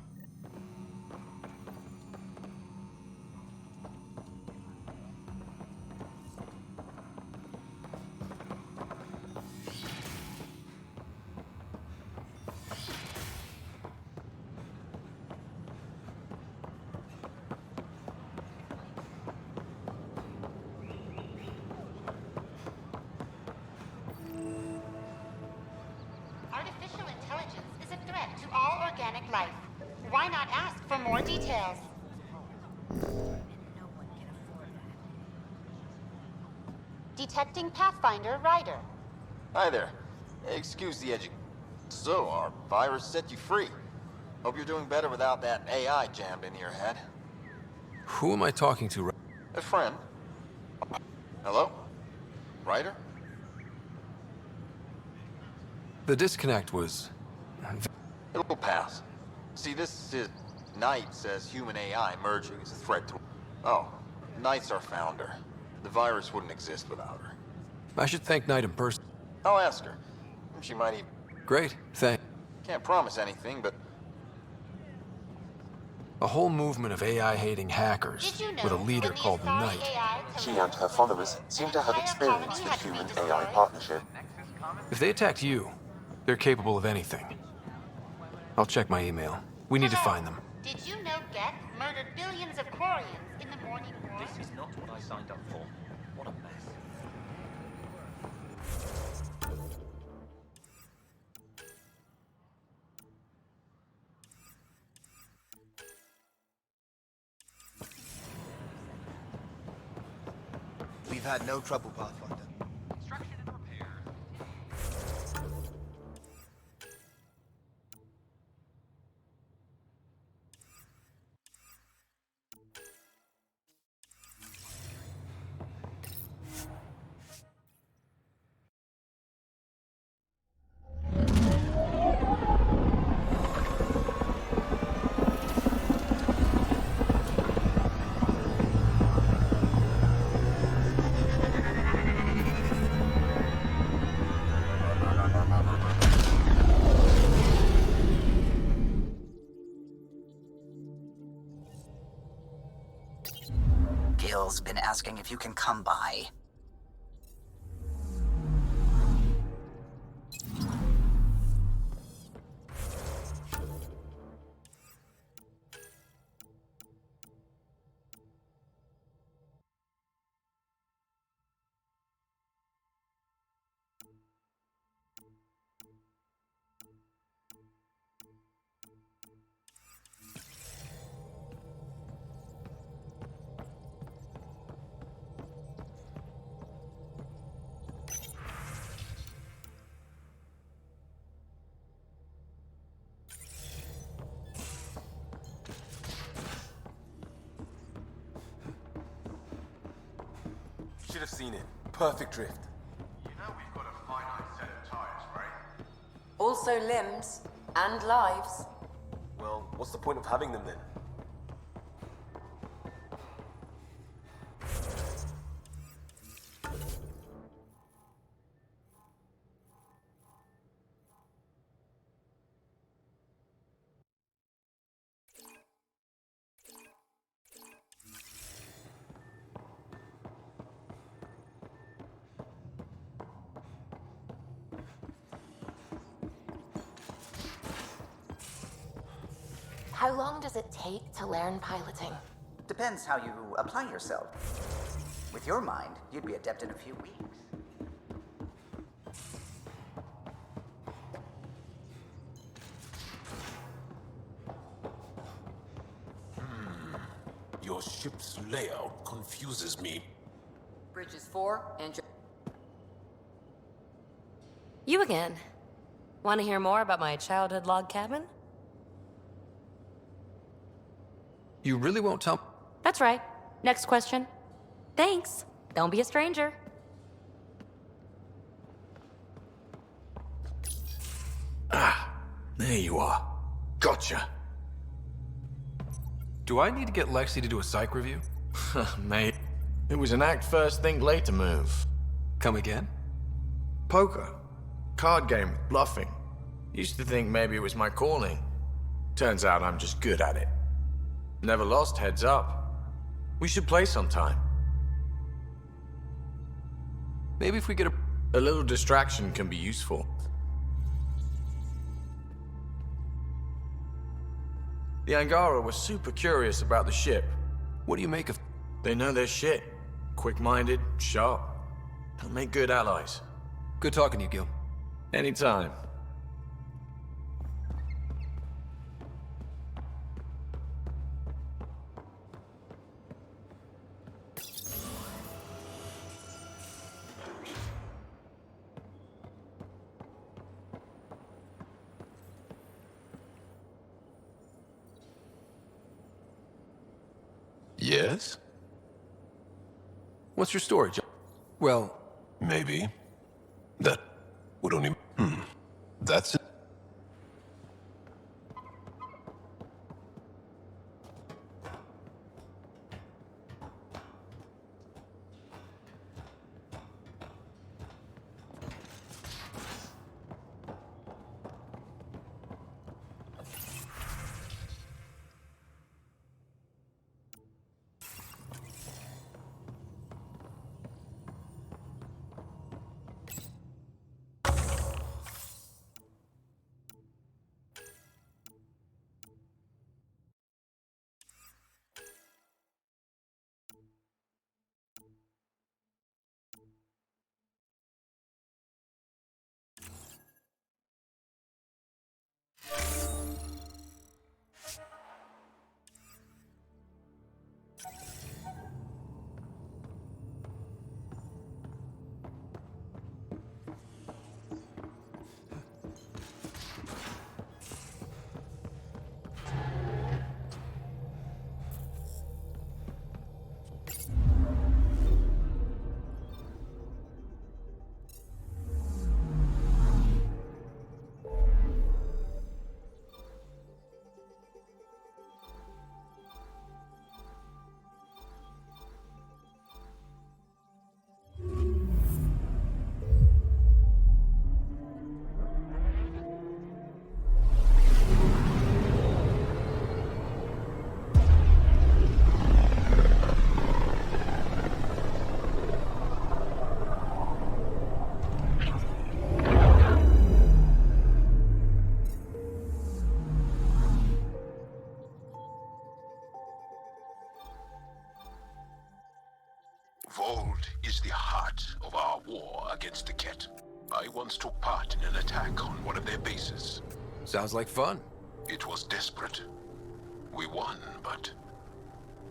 Artificial intelligence is a threat to all organic life. Why not ask for more details? Detecting Pathfinder Rider. Hi there. Excuse the So, our virus set you free. Hope you're doing better without that AI jammed into your head. Who am I talking to? A friend. Hello? Ryder? The disconnect was... It'll pass. See, this is... Knight says human AI merging is a threat to... Oh, Knight's our founder. The virus wouldn't exist without her. I should thank Knight in person. I'll ask her. She might even... Great, thanks. Can't promise anything, but... A whole movement of AI-hating hackers with a leader called Knight. She and her followers seem to have experience with human-AI partnership. If they attacked you, they're capable of anything. I'll check my email. We need to find them. Did you know Geth murdered billions of Quarians in the morning war? This is not what I signed up for. What a mess. We've had no trouble, Pathfinder. Construction and repair. Gil's been asking if you can come by. Should have seen it. Perfect drift. You know we've got a finite set of tires, right? Also limbs and lives. Well, what's the point of having them then? How long does it take to learn piloting? Depends how you apply yourself. With your mind, you'd be adept in a few weeks. Your ship's layout confuses me. Bridges 4 and... You again. Want to hear more about my childhood log cabin? You really won't tell? That's right. Next question. Thanks. Don't be a stranger. There you are. Gotcha. Do I need to get Lexi to do a psych review? Mate, it was an act first, think later move. Come again? Poker. Card game with bluffing. Used to think maybe it was my calling. Turns out I'm just good at it. Never lost heads up. We should play sometime. Maybe if we get a little distraction can be useful. The Angara was super curious about the ship. What do you make of... They know their shit. Quick-minded, sharp. They'll make good allies. Good talking to you, Gil. Anytime. Yes? What's your story, John? Well... Maybe. That would only... That's it. Vault is the heart of our war against the Ket. I once took part in an attack on one of their bases. Sounds like fun. It was desperate. We won, but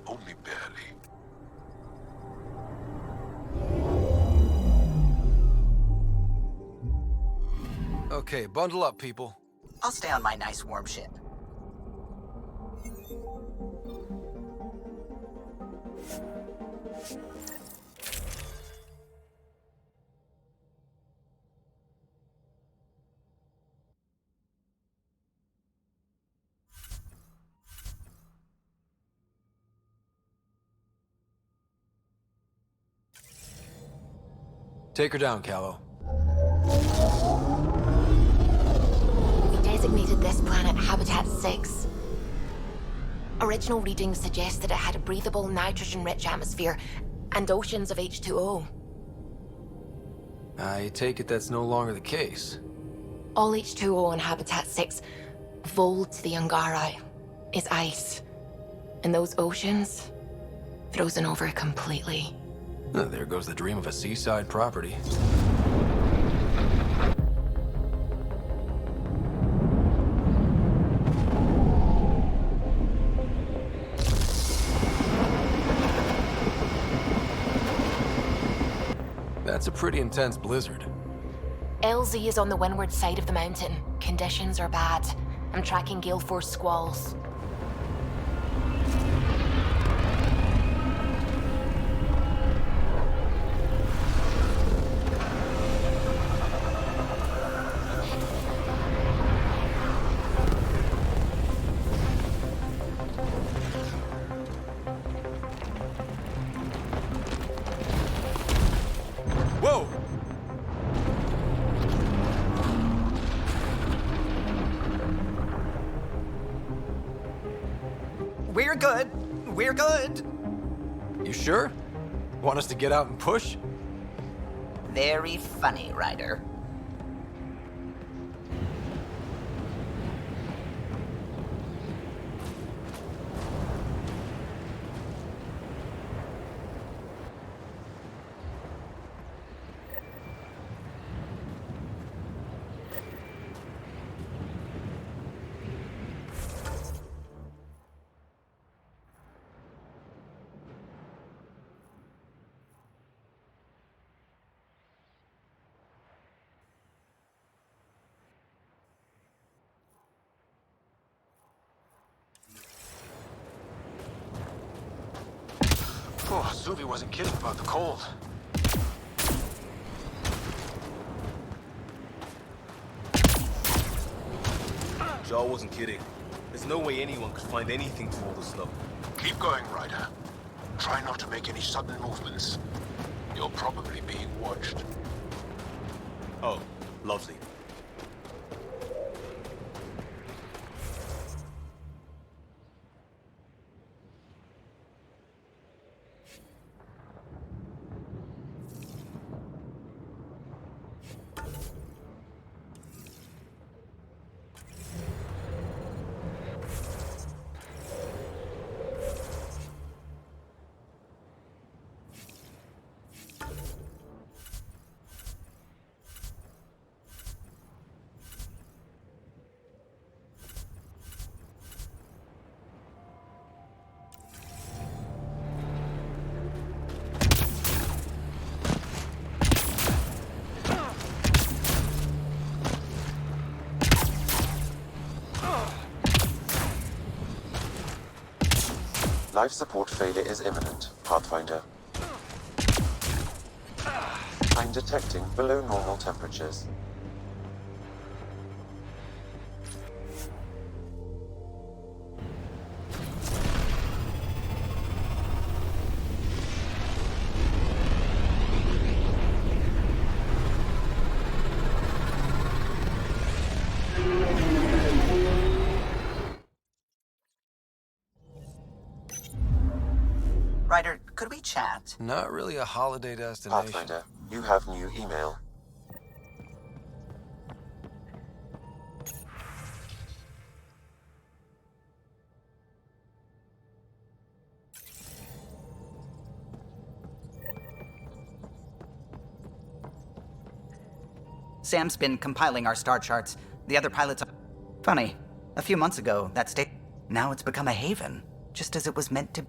only barely. Okay, bundle up, people. I'll stay on my nice warm ship. Take her down, Callow. We designated this planet Habitat 6. Original readings suggest that it had a breathable, nitrogen-rich atmosphere and oceans of H2O. I take it that's no longer the case. All H2O on Habitat 6 voled to the Angari. is ice. And those oceans, frozen over completely. There goes the dream of a seaside property. That's a pretty intense blizzard. LZ is on the windward side of the mountain. Conditions are bad. I'm tracking gale force squalls. Whoa! We're good. We're good. You sure? Want us to get out and push? Very funny, Ryder. Oh, Zuvi wasn't kidding about the cold. Jaw wasn't kidding. There's no way anyone could find anything to all this stuff. Keep going, Ryder. Try not to make any sudden movements. You're probably being watched. Oh, lovely. Life support failure is imminent, Pathfinder. I'm detecting below normal temperatures. Ryder, could we chat? Not really a holiday destination. Pathfinder, you have new email. Sam's been compiling our star charts. The other pilots are... Funny. A few months ago, that state... Now it's become a haven. Just as it was meant to...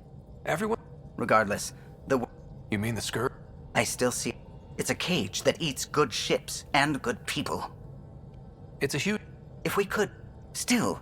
Everyone? Regardless, the... You mean the skirt? I still see... It's a cage that eats good ships and good people. It's a huge... If we could... Still...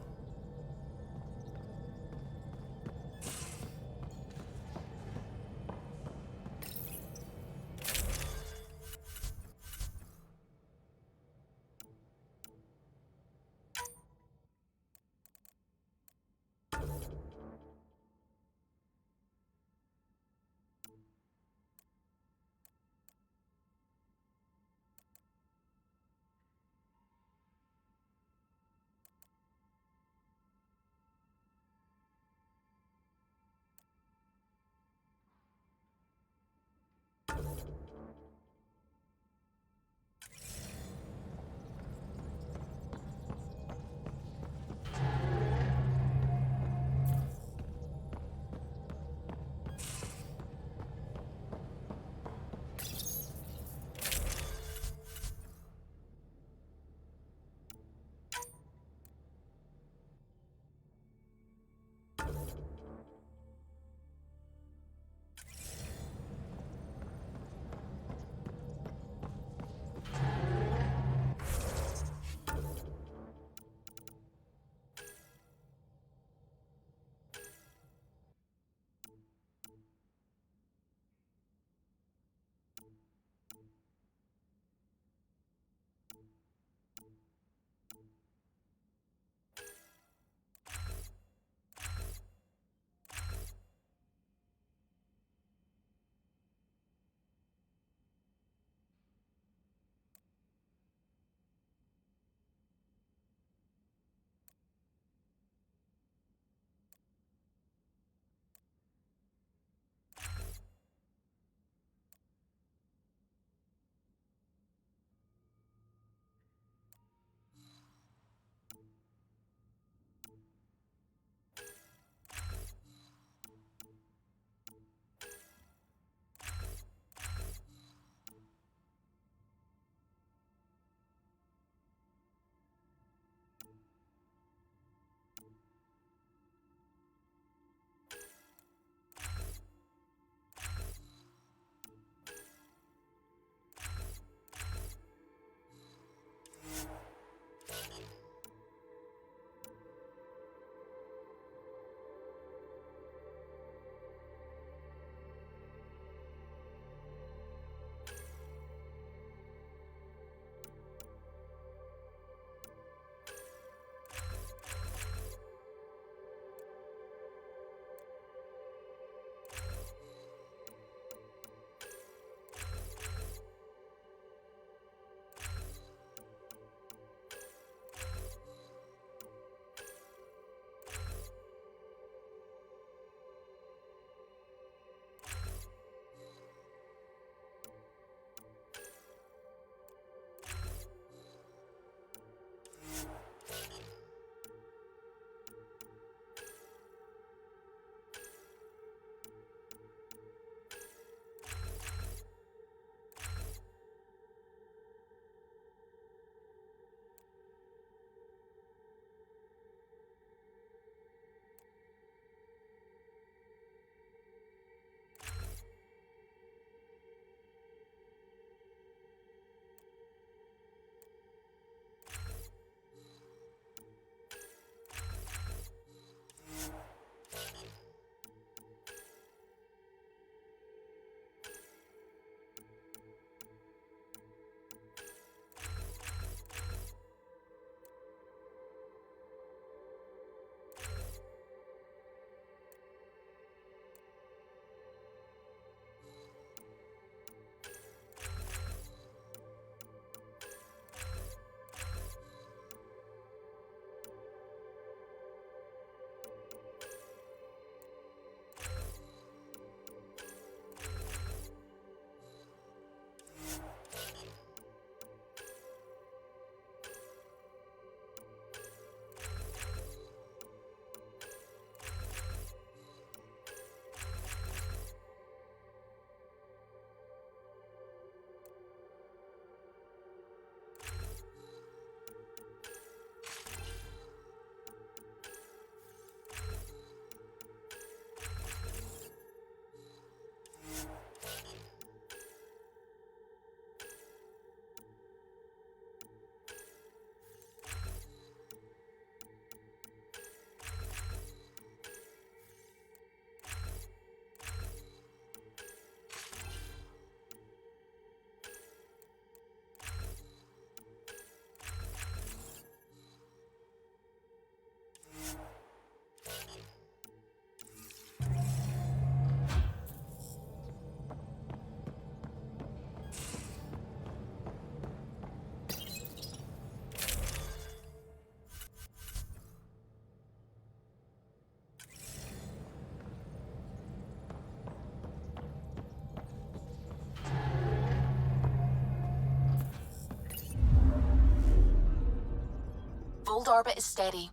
Hold orbit is steady.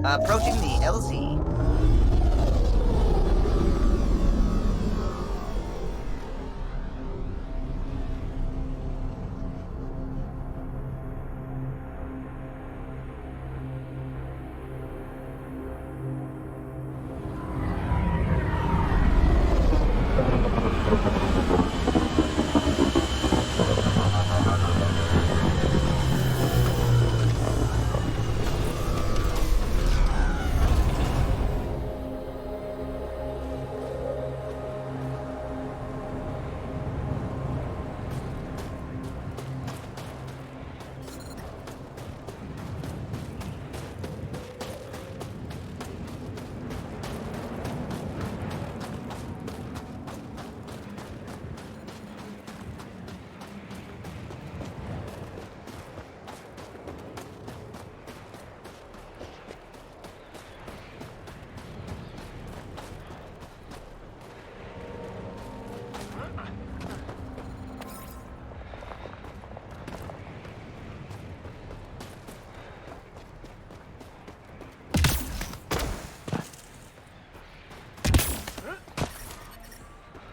Approaching the LZ.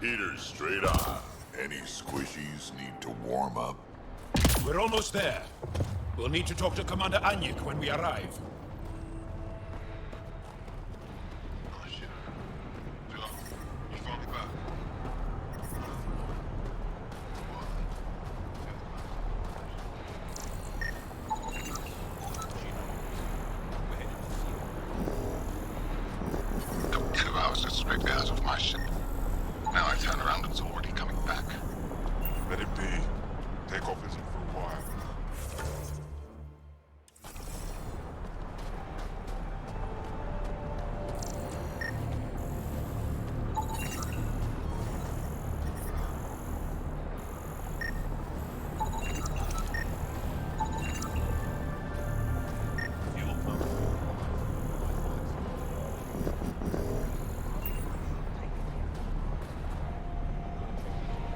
Heaters straight on. Any squishies need to warm up? We're almost there. We'll need to talk to Commander Anyik when we arrive. Oh shit. Phil, you finally back? I was just scraped out of my ship. Now I turn around and it's already coming back. Let it be. Takeoff isn't for a while.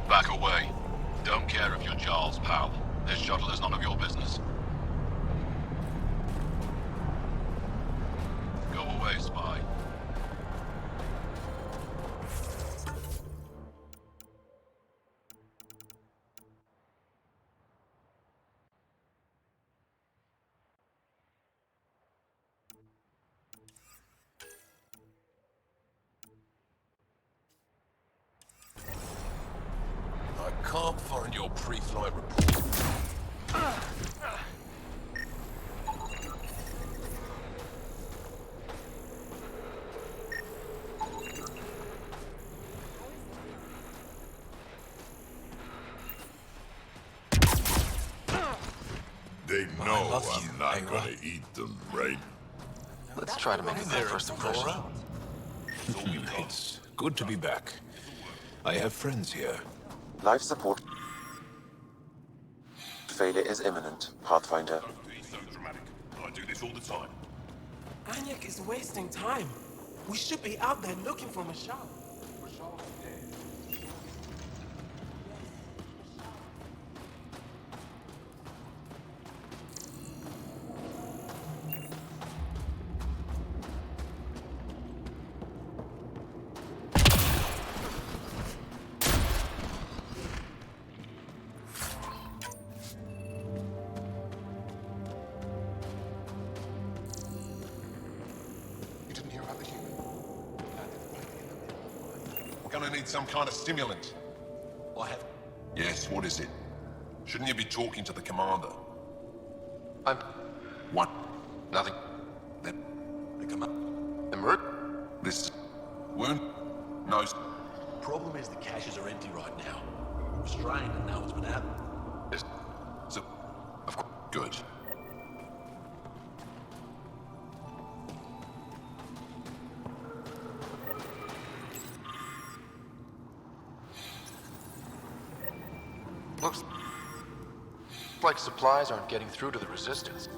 Back away. Don't care if you're Charles, pal. This shuttle is none of your business. Go away, spy. I can't find your pre-flight report. They know I'm not gonna eat them, right? Let's try to make a good first impression. Zombie mates, good to be back. I have friends here. Life support failure is imminent, Pathfinder. Don't be so dramatic. I do this all the time. Anyik is wasting time. We should be out there looking for Michelle. You didn't hear about the human? We're gonna need some kind of stimulant. I have... Yes, what is it? Shouldn't you be talking to the commander? I'm... What? Nothing. They come up. Emerge? This... Wound? No. Problem is the caches are empty right now. Restrained and now it's been out. Yes. So... Of course. Good. Looks like supplies aren't getting through to the Resistance.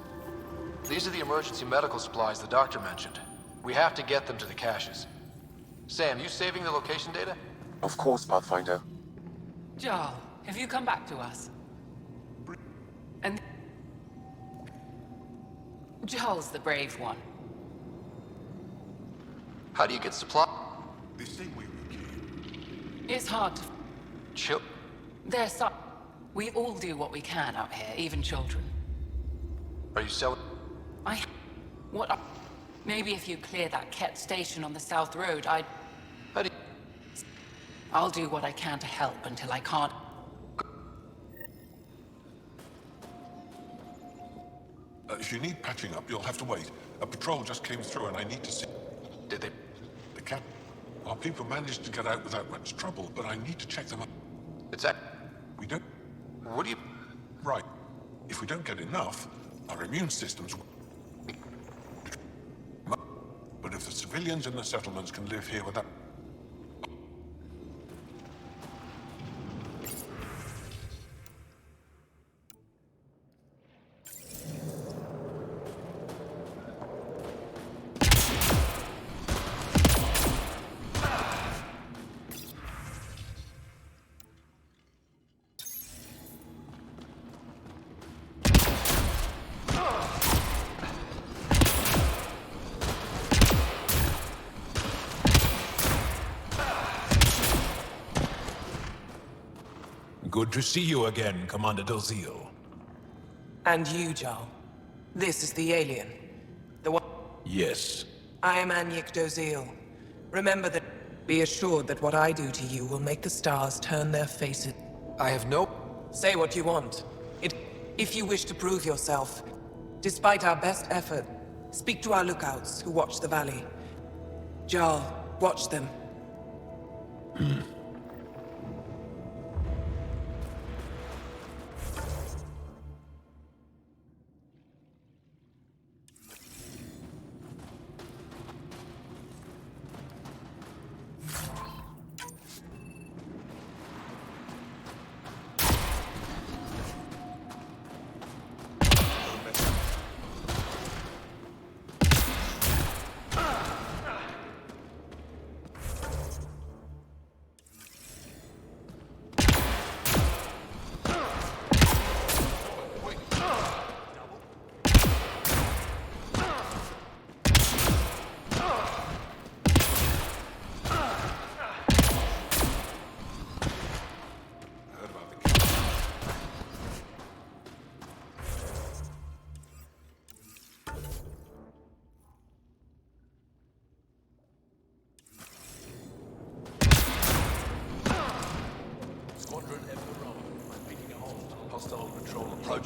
These are the emergency medical supplies the doctor mentioned. We have to get them to the caches. Sam, you saving the location data? Of course, Pathfinder. Jarl, have you come back to us? And... Jarl's the brave one. How do you get supply? They say we were keen. It's hard to... Chill. There's some... We all do what we can out here, even children. Are you selling? What? Maybe if you clear that Ket station on the South Road, I'd... How do you... I'll do what I can to help until I can't. If you need patching up, you'll have to wait. A patrol just came through and I need to see... Did they... The cap... Our people managed to get out without much trouble, but I need to check them up. It's that... We don't... What do you... Right. If we don't get enough, our immune systems... But if the civilians in the settlements can live here without... Good to see you again, Commander Dozil. And you, Jarl. This is the alien. The one... Yes. I am Anyek Dozil. Remember that... Be assured that what I do to you will make the stars turn their faces. I have no... Say what you want. If you wish to prove yourself, despite our best effort, speak to our lookouts who watch the valley. Jarl, watch them.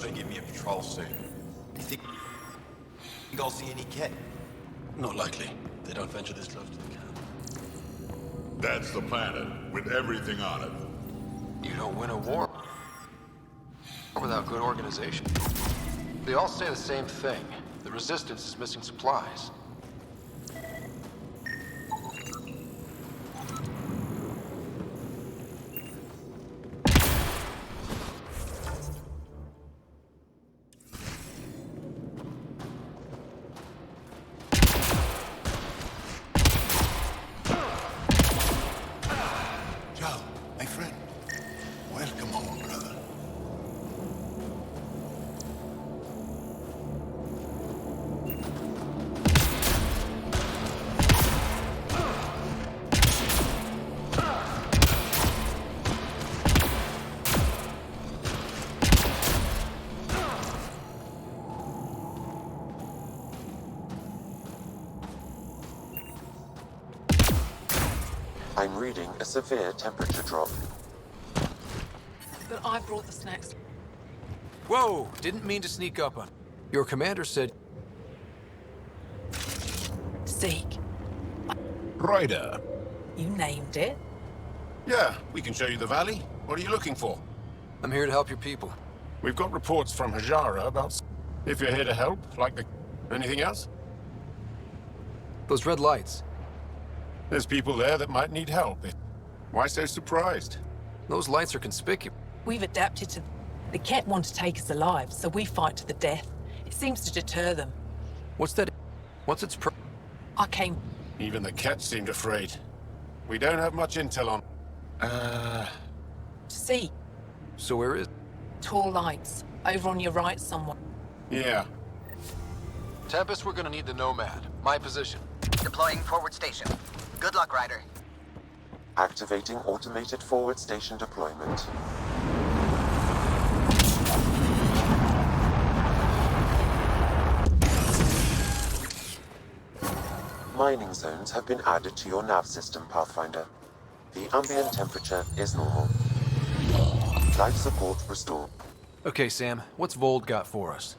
They give me a patrol soon. Do you think I'll see any Ket? Not likely. They don't venture this close to the camp. That's the planet, with everything on it. You don't win a war without good organization. They all say the same thing. The Resistance is missing supplies. I'm reading a severe temperature drop. But I brought the snacks. Whoa! Didn't mean to sneak up on... Your commander said... Seek. Ryder. You named it. Yeah, we can show you the valley. What are you looking for? I'm here to help your people. We've got reports from Hajara about... If you're here to help, like the... Anything else? Those red lights. There's people there that might need help. Why so surprised? Those lights are conspicuous. We've adapted to... The Ket want to take us alive, so we fight to the death. It seems to deter them. What's that? What's its I came... Even the Ket seemed afraid. We don't have much intel on... See, So where is... tall lights. Over on your right somewhere. Yeah. Tempest, we're gonna need the Nomad. My position. Deploying forward station. Good luck, Ryder. Activating automated forward station deployment. Mining zones have been added to your nav system, Pathfinder. The ambient temperature is normal. Life support restored. Okay, Sam, what's Vold got for us?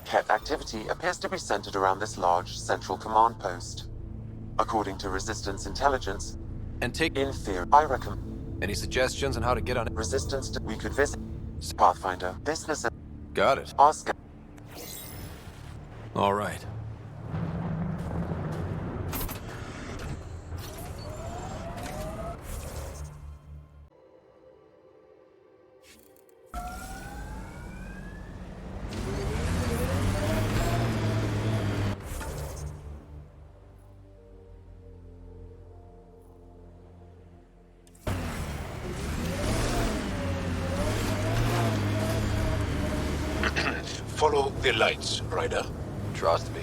Ket activity appears to be centered around this large central command post. According to Resistance intelligence, and take... in theory, I recommend... Any suggestions on how to get on it? Resistance to... We could visit... Pathfinder, business... Got it. Ask... All right. Follow the lights, Ryder. Trust me.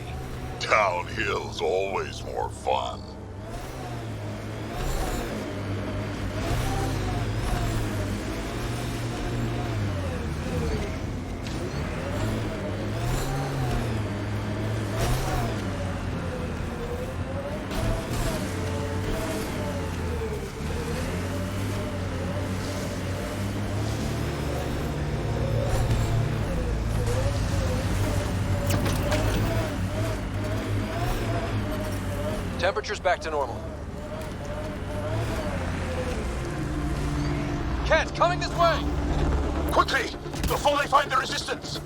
Downhill's always more fun. Temperature's back to normal. Ket, coming this way! Quickly! Before they find the resistance!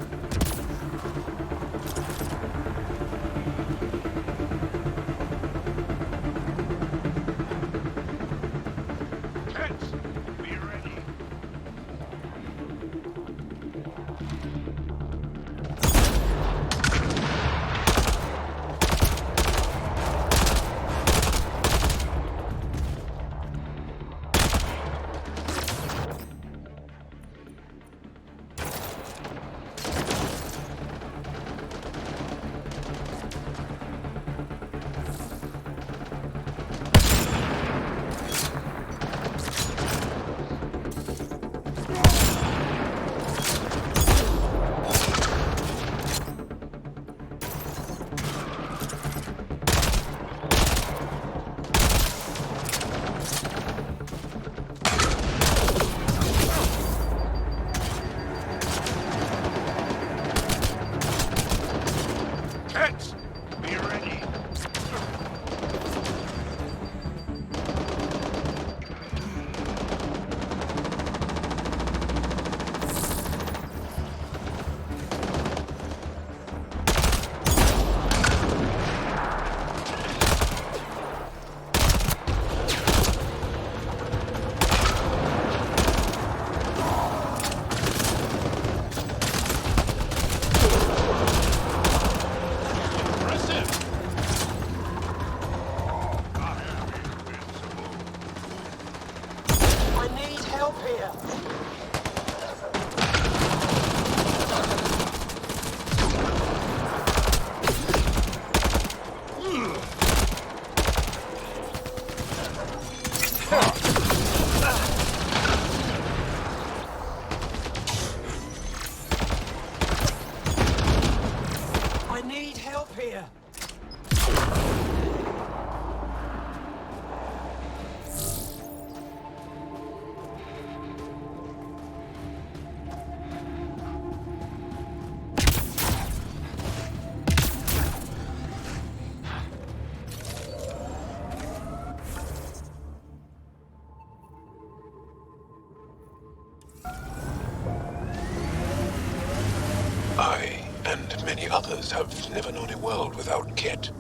I, and many others, have never known a world without Ket.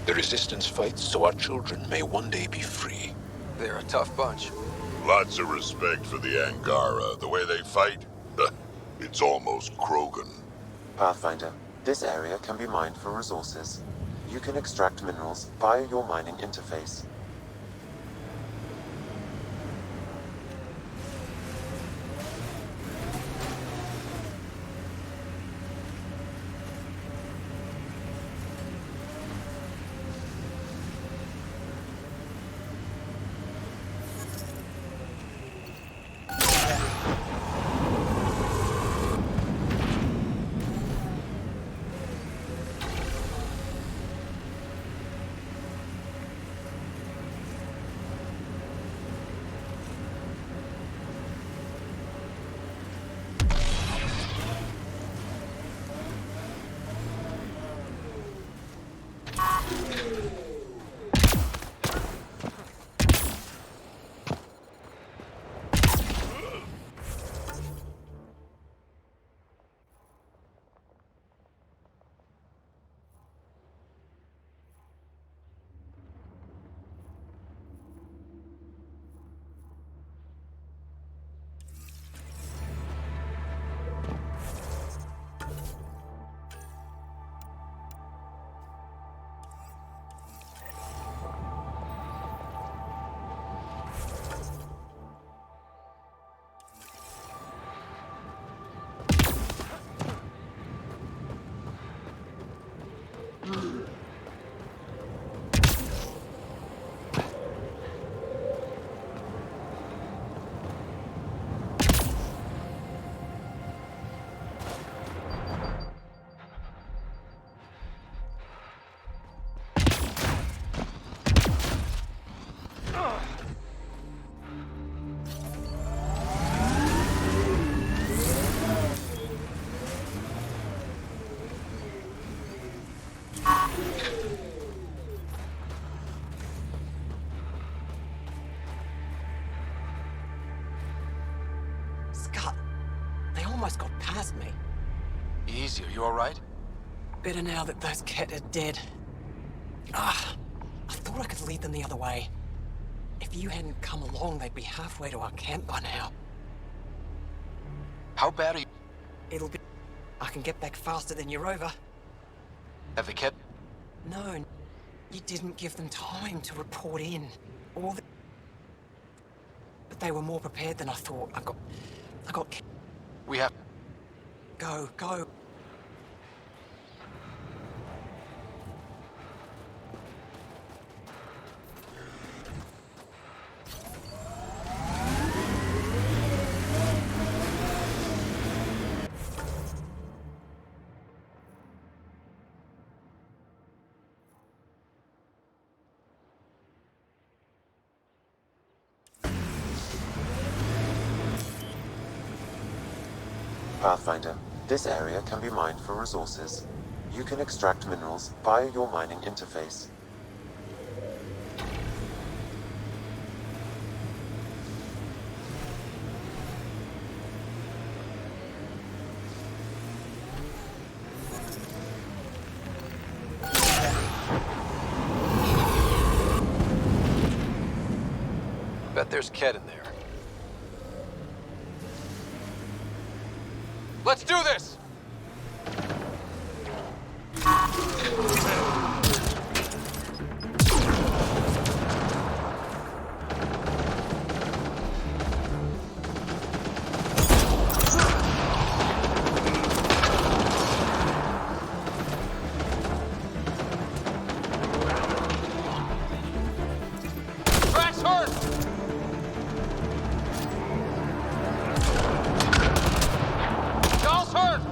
The Resistance fights so our children may one day be free. They're a tough bunch. Lots of respect for the Angara. The way they fight, it's almost Krogan. Pathfinder, this area can be mined for resources. You can extract minerals via your mining interface. Casey, are you alright? Better now that those Ket are dead. I thought I could lead them the other way. If you hadn't come along, they'd be halfway to our camp by now. How bad are you? It'll be... I can get back faster than you're over. Have the Ket... No, you didn't give them time to report in. But they were more prepared than I thought. I got... We have... Go. Pathfinder, this area can be mined for resources. You can extract minerals via your mining interface. Bet there's Ket in there. Let's do this! Crack's hurt! Y'all's hurt!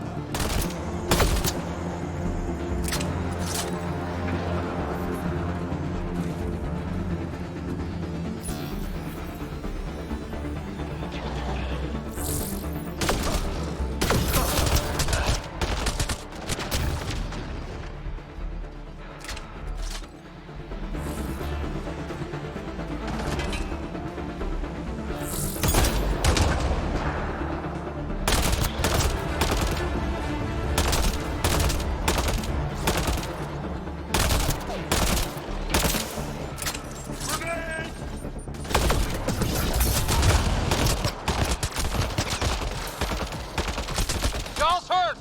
Y'all's hurt!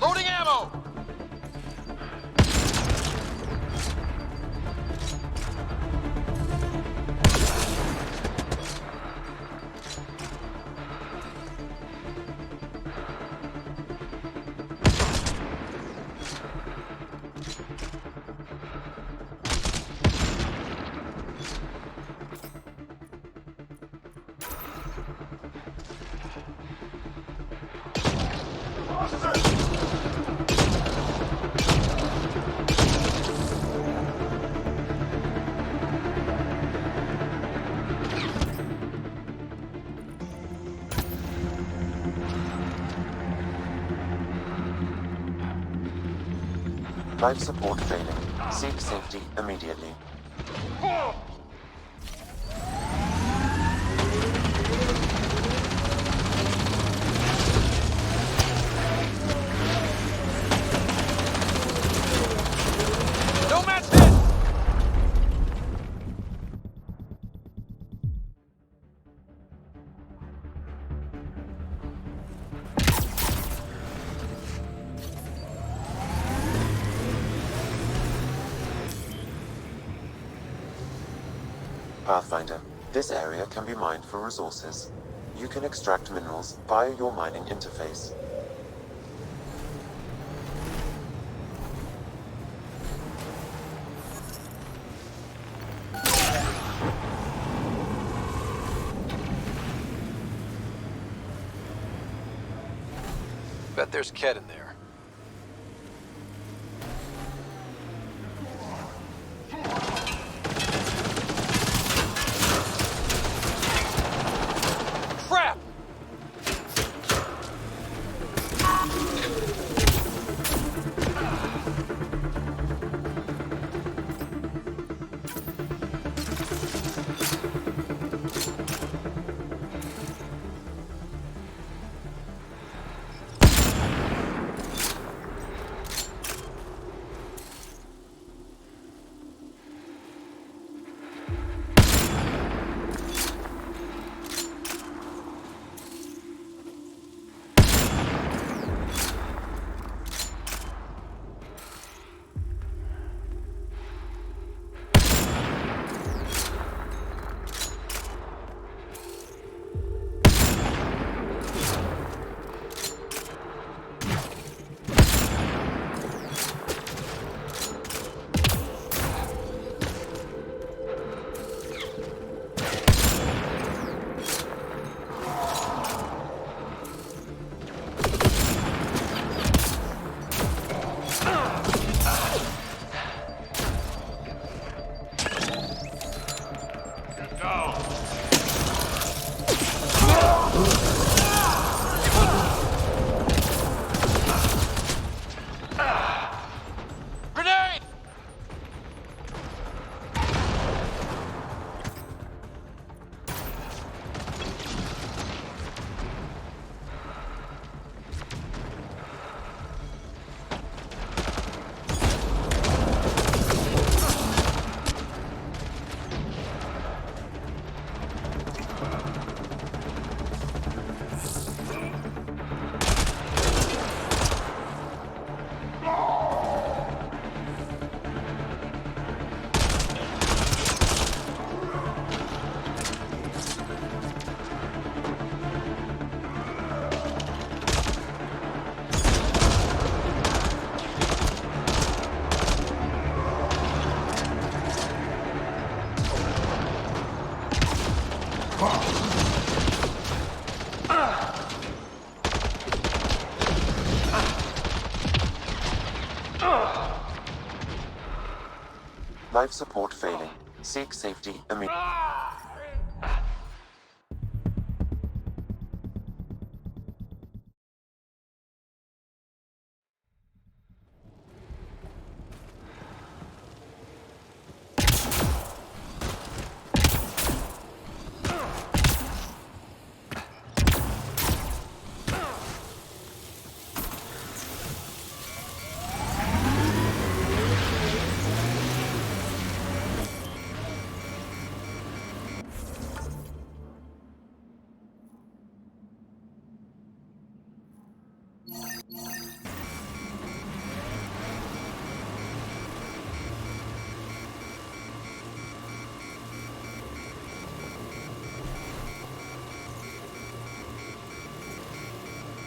Loading ammo! Life support failing. Seek safety immediately. Nomad's hit! Pathfinder, this area can be mined for resources. You can extract minerals via your mining interface. Bet there's Ket in there. Life support failing. Seek safety immediately.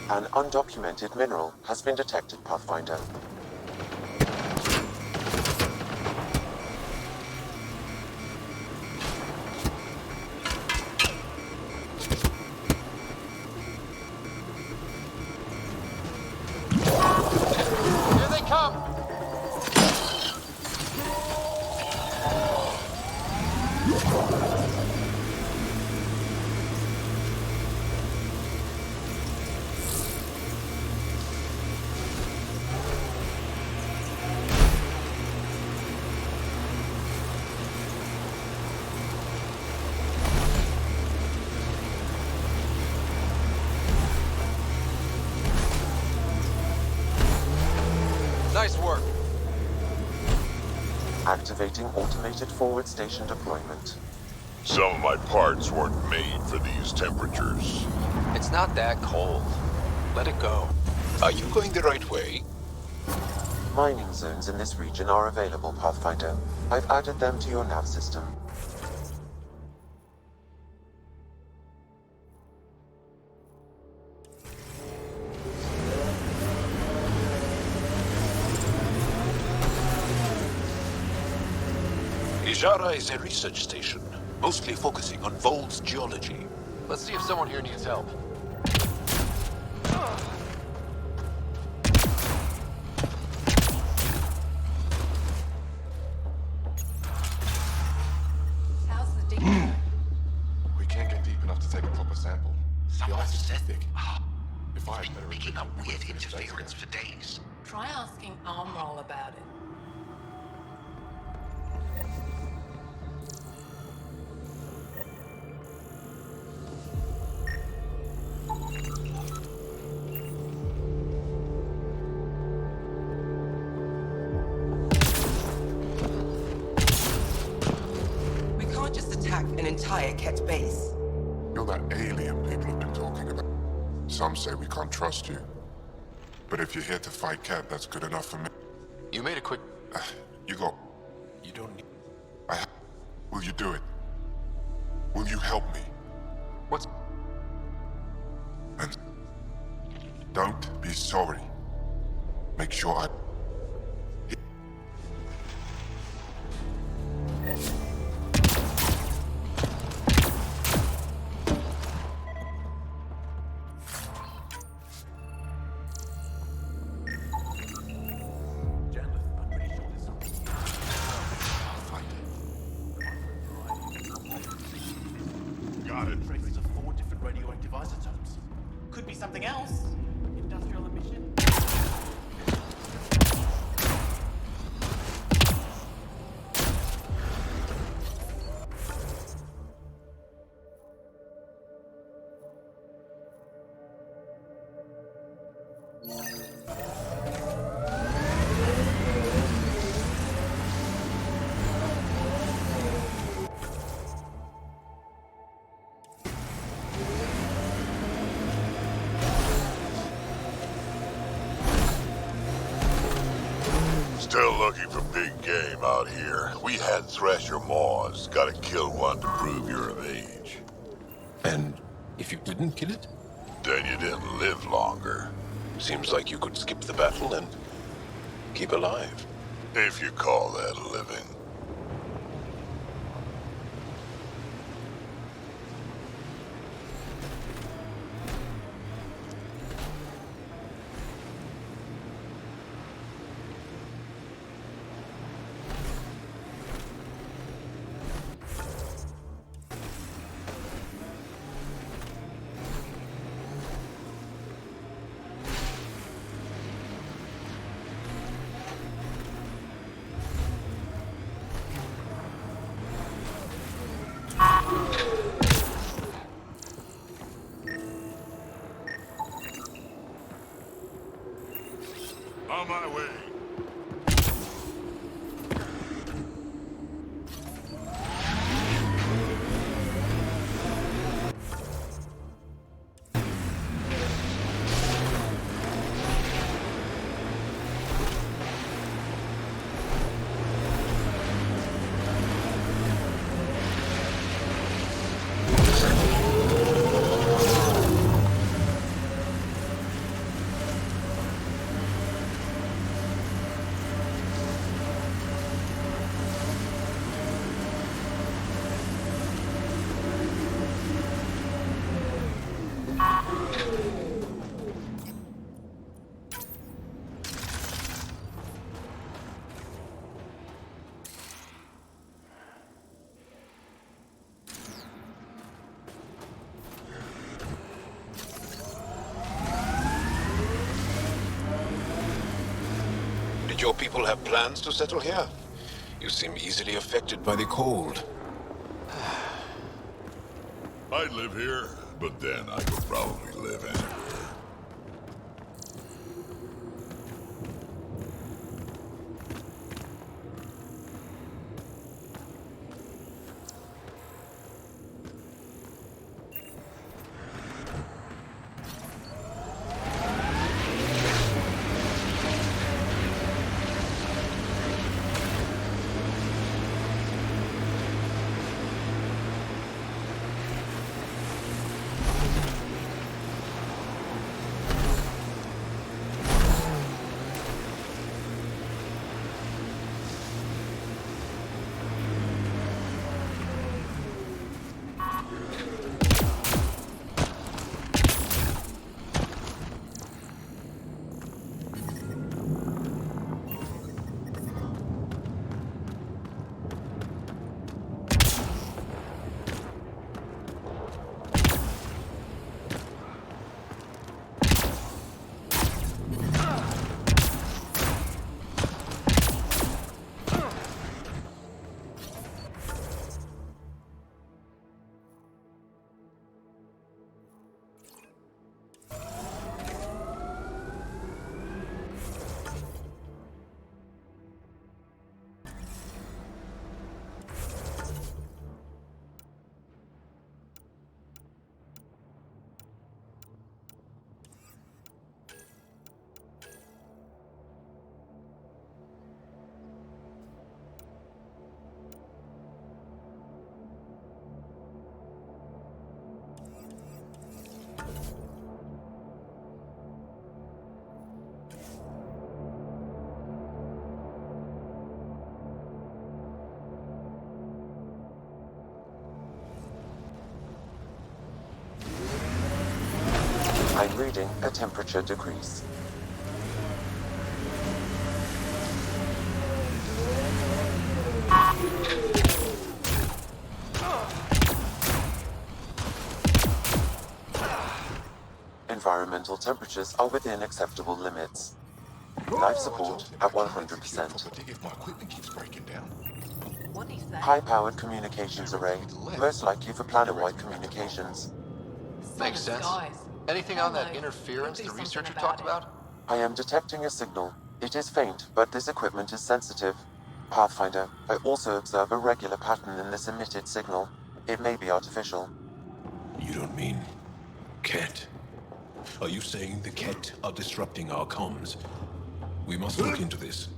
An undocumented mineral has been detected, Pathfinder. Here they come! Nice work. Activating automated forward station deployment. Some of my parts weren't made for these temperatures. It's not that cold. Let it go. Are you going the right way? Mining zones in this region are available, Pathfinder. I've added them to your nav system. Ijara is a research station, mostly focusing on Vol's geology. Let's see if someone here needs help. How's the deep? We can't get deep enough to take a proper sample. The ice is too thick. If I had better Picking up weird interference for days. Try asking Armroll about it. We can't just attack an entire Ket base. You're that alien people have been talking about. Some say we can't trust you. But if you're here to fight Cat, that's good enough for me. You made a quick... You got... You don't need... Will you do it? Will you help me? What's... And... Don't be sorry. Make sure I... Got it. Traces of 4 different radioactive isotopes. Could be something else. Industrial emission. Still looking for big game out here. We had Thresher Maws. Gotta kill one to prove you're of age. And if you didn't kill it? Then you didn't live longer. Seems like you could skip the battle and keep alive. If you call that living. on my way. Did your people have plans to settle here? You seem easily affected by the cold. I'd live here, but then I could probably live anywhere. I'm reading a temperature decrease. Environmental temperatures are within acceptable limits. Life support at 100%. If my equipment keeps breaking down. What is that? High-powered communications array, most likely for planet-wide communications. Makes sense. Anything on that interference the researcher talked about? I am detecting a signal. It is faint, but this equipment is sensitive. Pathfinder, I also observe a regular pattern in this emitted signal. It may be artificial. You don't mean Ket? Are you saying the Ket are disrupting our comms? We must look into this.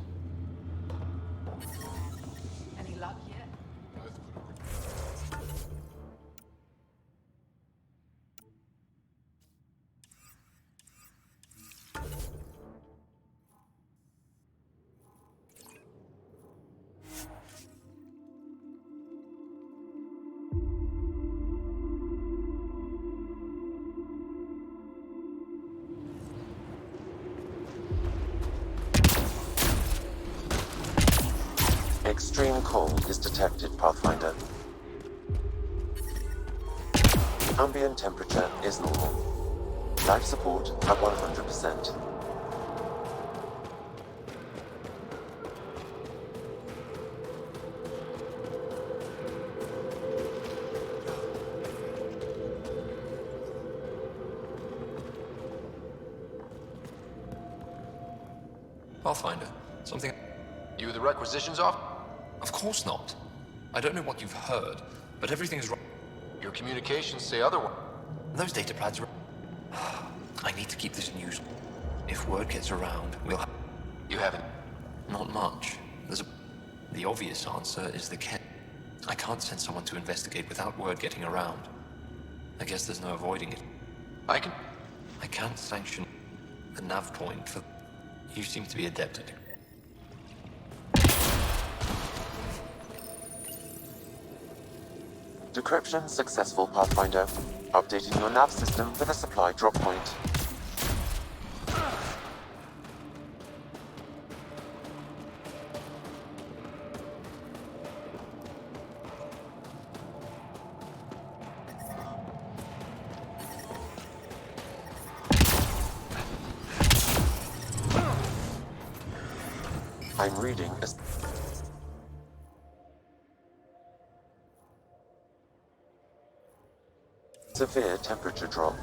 Any luck yet? Extreme cold is detected, Pathfinder. Ambient temperature is normal. Life support at 100%. Pathfinder, something... You the requisitions off? Of course not. I don't know what you've heard, but everything's wrong. Your communications say otherwise. Those data pads are... I need to keep this news. If word gets around, we'll have... You haven't? Not much. The obvious answer is the Ken. I can't send someone to investigate without word getting around. I guess there's no avoiding it. I can't sanction the nav point for... You seem to be adept at it. Decryption successful, Pathfinder. Updating your nav system with a supply drop point. I'm reading a... severe temperature drop.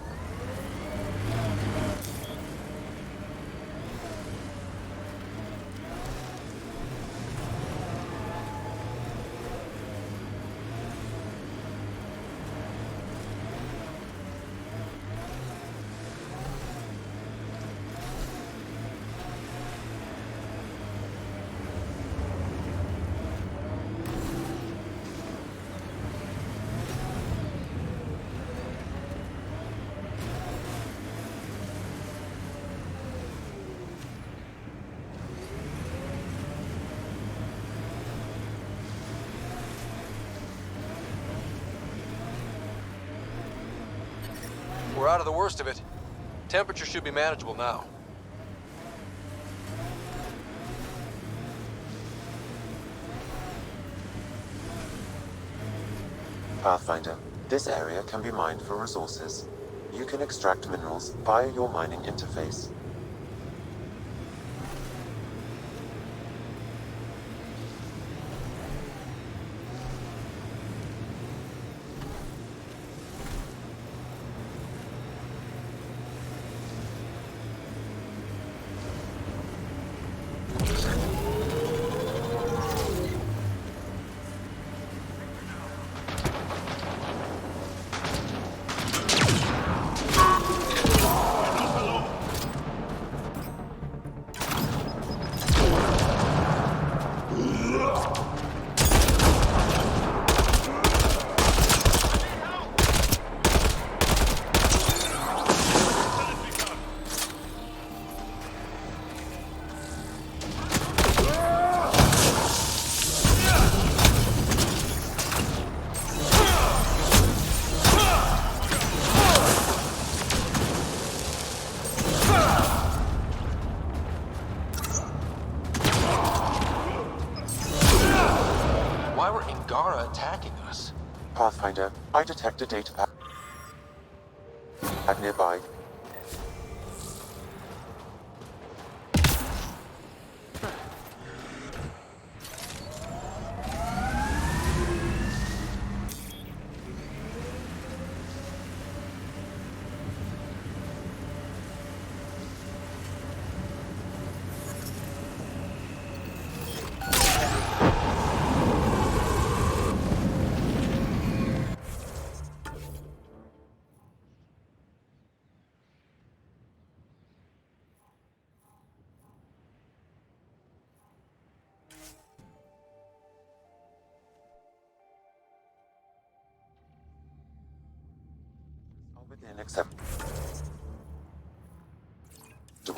We're out of the worst of it. Temperature should be manageable now. Pathfinder, this area can be mined for resources. You can extract minerals via your mining interface. Pathfinder, I detect a data pad nearby. Within acceptable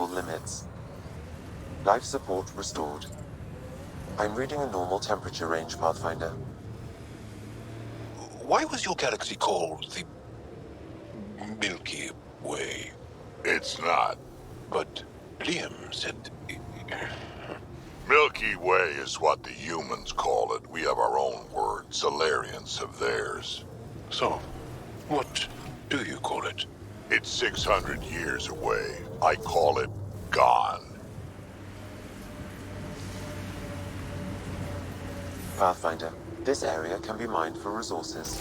limits. Life support restored. I'm reading a normal temperature range, Pathfinder. Why was your galaxy called the Milky Way? It's not. But Liam said... Milky Way is what the humans call it. We have our own word. Solarians have theirs. So, what do you call it? It's 600 years away. I call it gone. Pathfinder, this area can be mined for resources.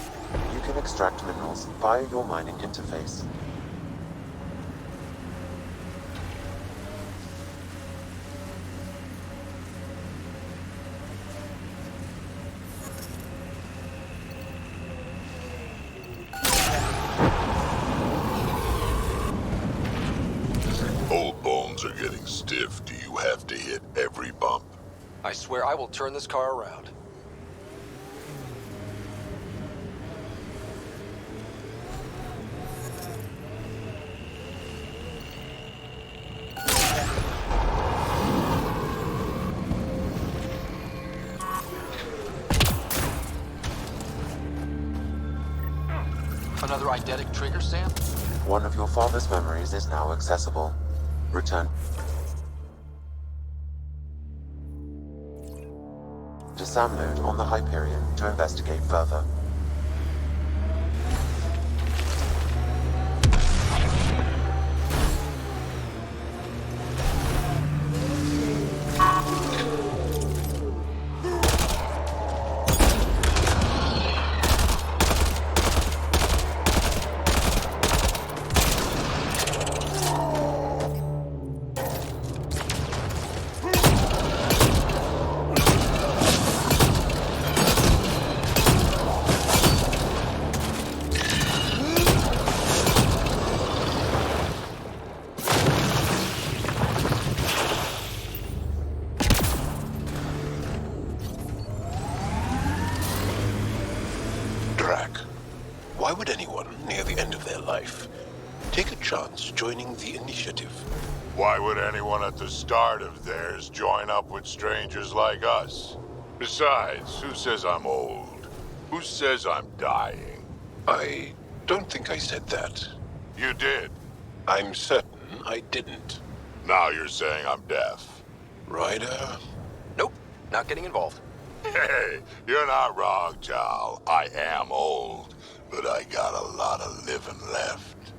You can extract minerals via your mining interface. grounds are getting stiff. Do you have to hit every bump? I swear I will turn this car around. Another eidetic trigger, Sam? One of your father's memories is now accessible. Return to Sam node on the Hyperion to investigate further. Why would anyone near the end of their life take a chance joining the initiative? Why would anyone at the start of theirs join up with strangers like us? Besides, who says I'm old? Who says I'm dying? I don't think I said that. You did. I'm certain I didn't. Now you're saying I'm deaf. Ryder? Nope, not getting involved. Hey, you're not wrong, Jal. I am old, but I got a lot of living left.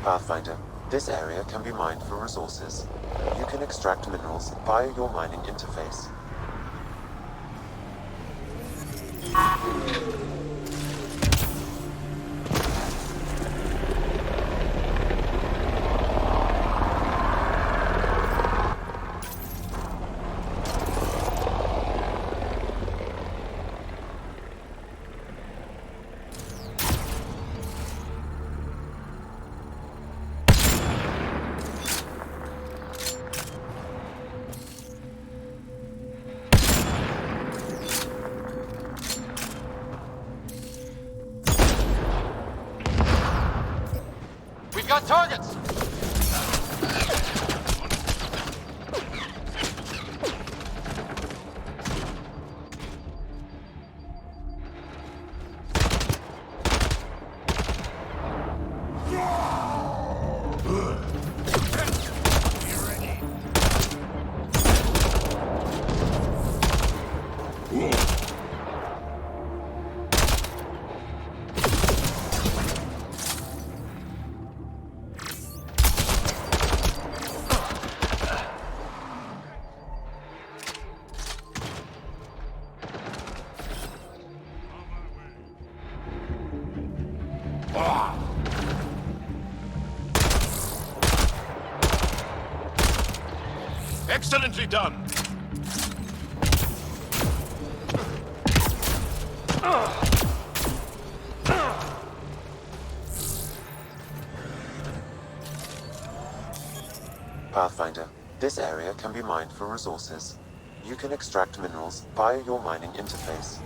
Pathfinder, this area can be mined for resources. You can extract minerals via your mining interface. Got targets! Excellently done! Pathfinder, this area can be mined for resources. You can extract minerals via your mining interface.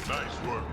Nice work.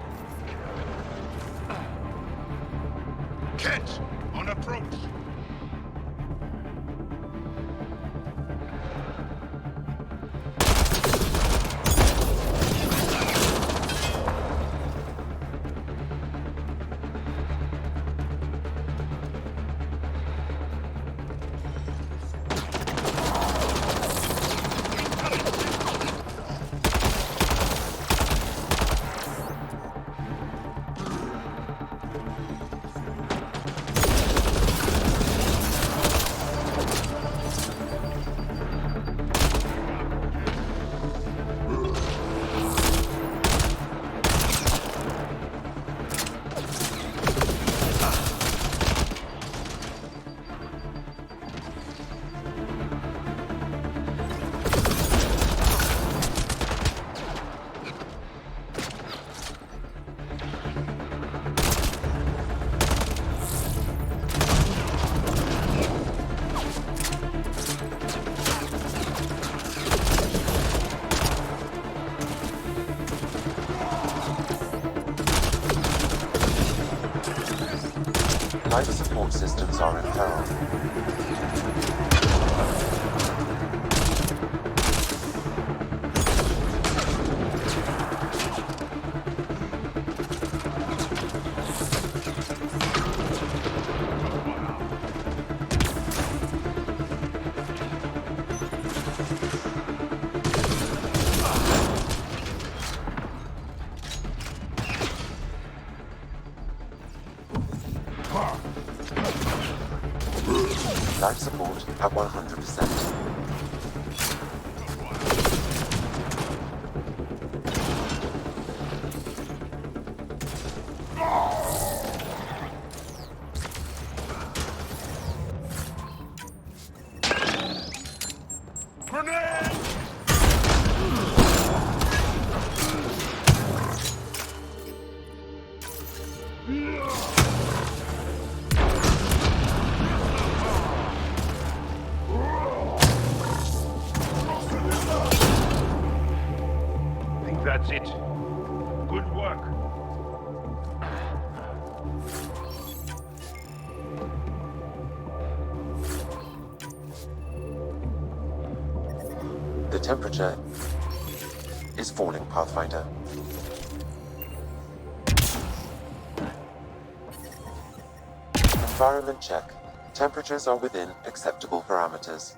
Life support systems are in peril. Life support at 100%. That's it. Good work. The temperature is falling, Pathfinder. Environment check. Temperatures are within acceptable parameters.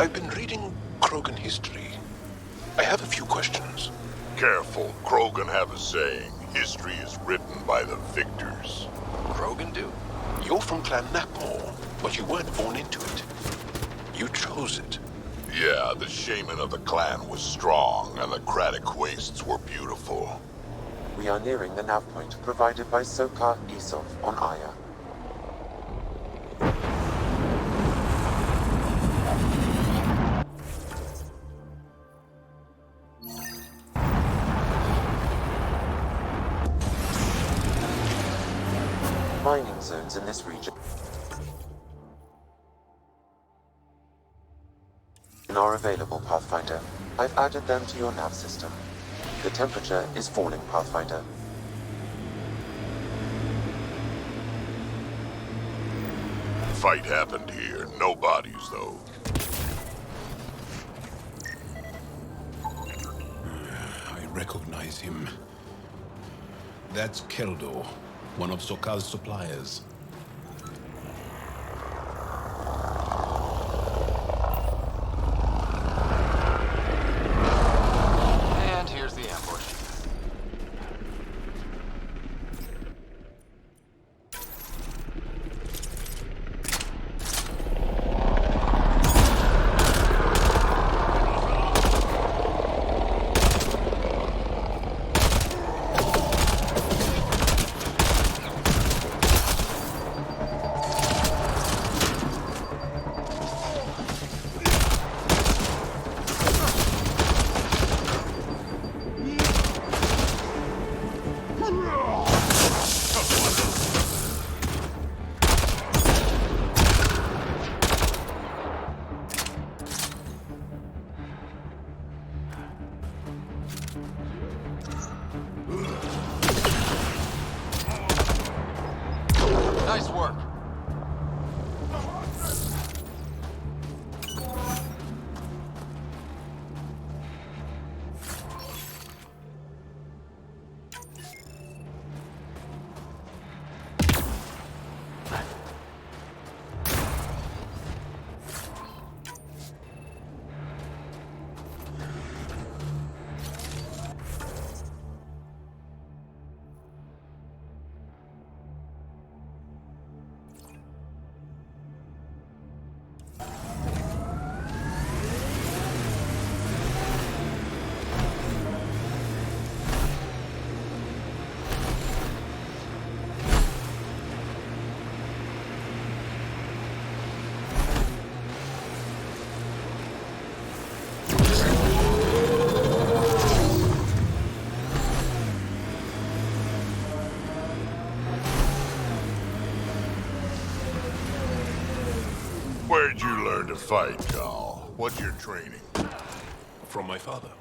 I've been reading Krogan history. I have a few questions. Careful, Krogan have a saying. History is written by the victors. Krogan do? You're from Clan Nakmor, but you weren't born into it. You chose it. Yeah, the shaman of the clan was strong, and the Kratic wastes were beautiful. We are nearing the nav point provided by Sokar Isov on Aya. Mining zones in this region are available, Pathfinder. I've added them to your nav system. The temperature is falling, Pathfinder. Fight happened here. No bodies, though. I recognize him. That's Keldo, one of Sokal's suppliers. And here's the ambush. Nice work. to fight, Gal. What's your training? From my father.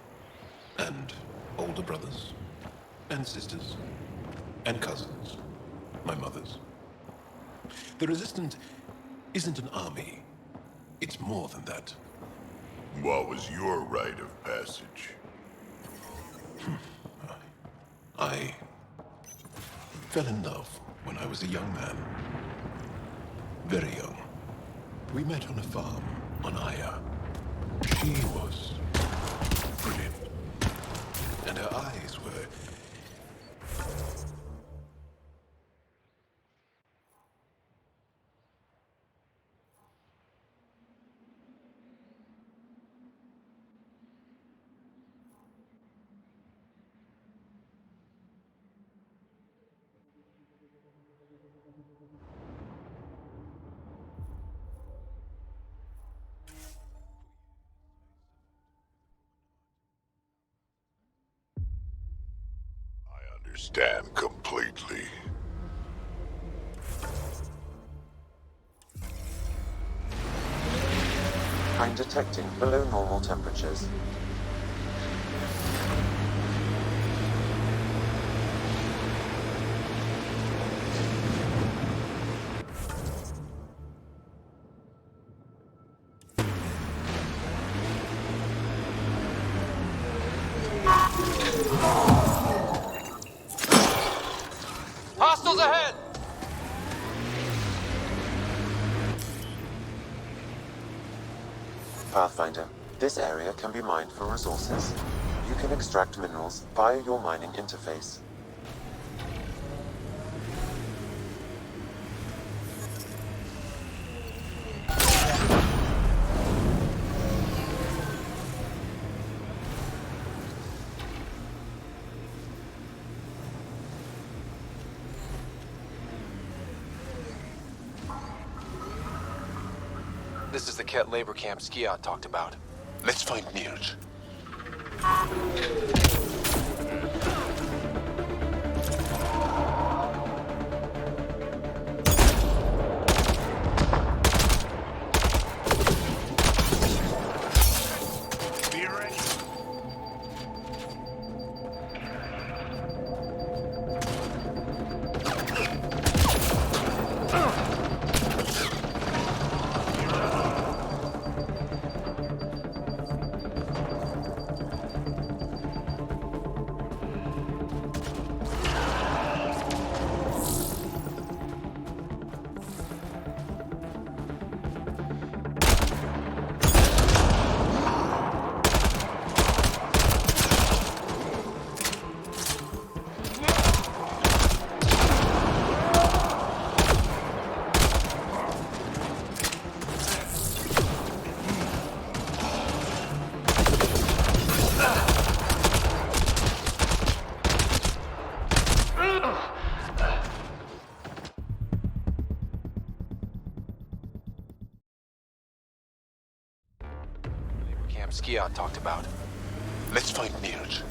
And older brothers. And sisters. And cousins. My mother's. The Resistance isn't an army. It's more than that. What was your rite of passage? I fell in love when I was a young man. Very young. We met on a farm on Aya. She was brilliant. And her eyes were... Understand completely. I'm detecting below normal temperatures. Hostiles ahead! Pathfinder, this area can be mined for resources. You can extract minerals via your mining interface. This is the Ket labor camp Skiot talked about. Let's find Nirj. Camp Skiot talked about. Let's find Nirj.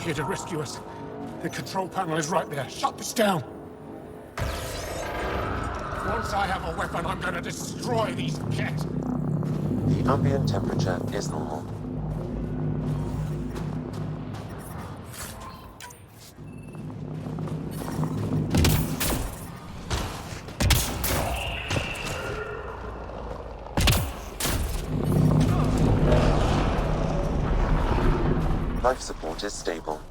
here to rescue us. The control panel is right there. Shut this down. Once I have a weapon, I'm gonna destroy these Kett. The ambient temperature is normal. Life support is stable.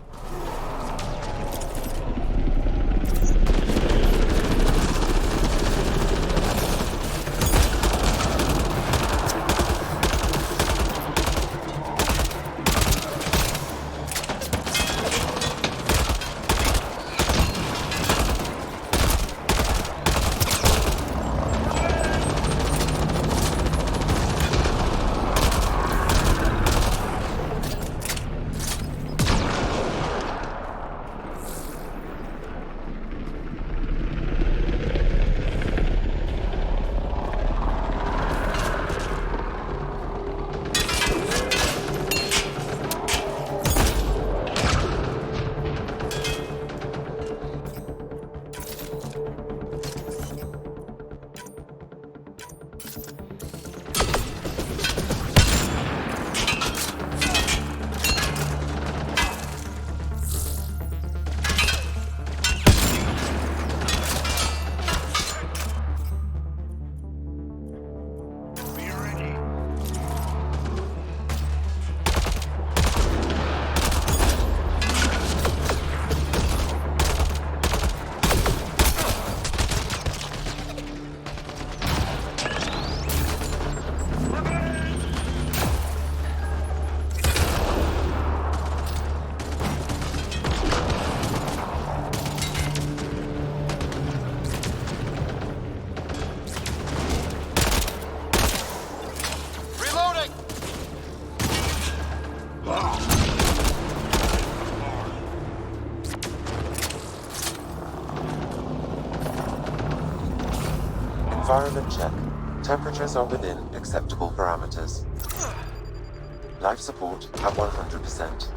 Environment check. Temperatures are within acceptable parameters. Life support at 100%.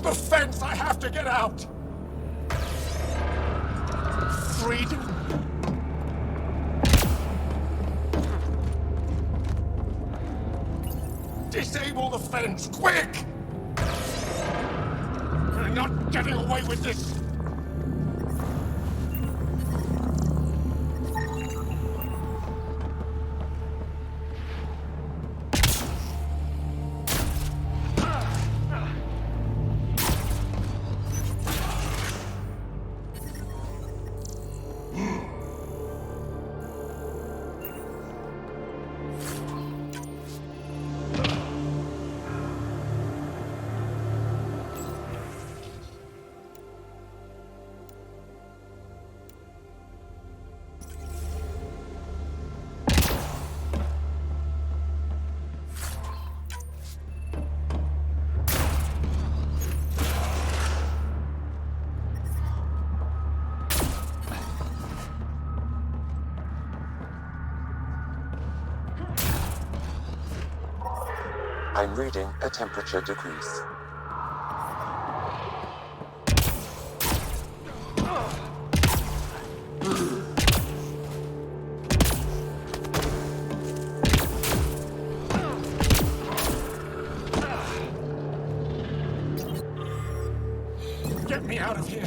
the fence! I have to get out! Freedom? Disable the fence, quick! We're not getting away with this! I'm reading a temperature decrease. Get me out of here!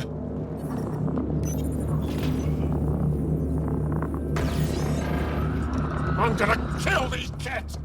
I'm gonna kill these kids!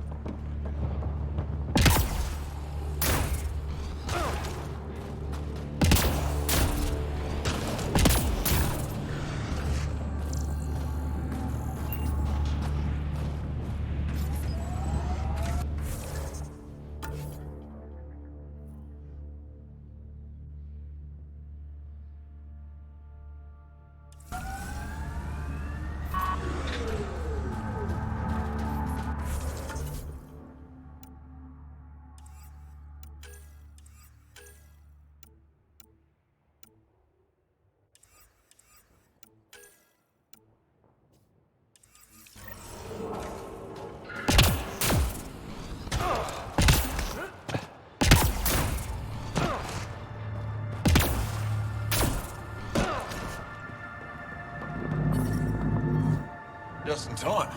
Just in time.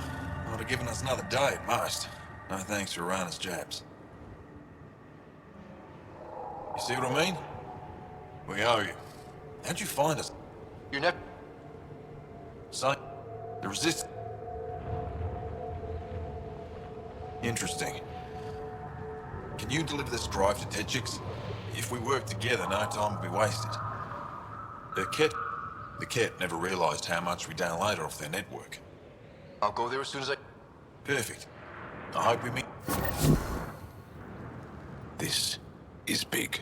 Would have given us another day at most. No thanks for Rana's jabs. You see what I mean? We owe you. How'd you find us? You're never... So, the resist... Interesting. Can you deliver this drive to Techix? If we work together, no time will be wasted. The Ket never realized how much we downloaded off their network. I'll go there as soon as I... Perfect. I hope we meet... This is big.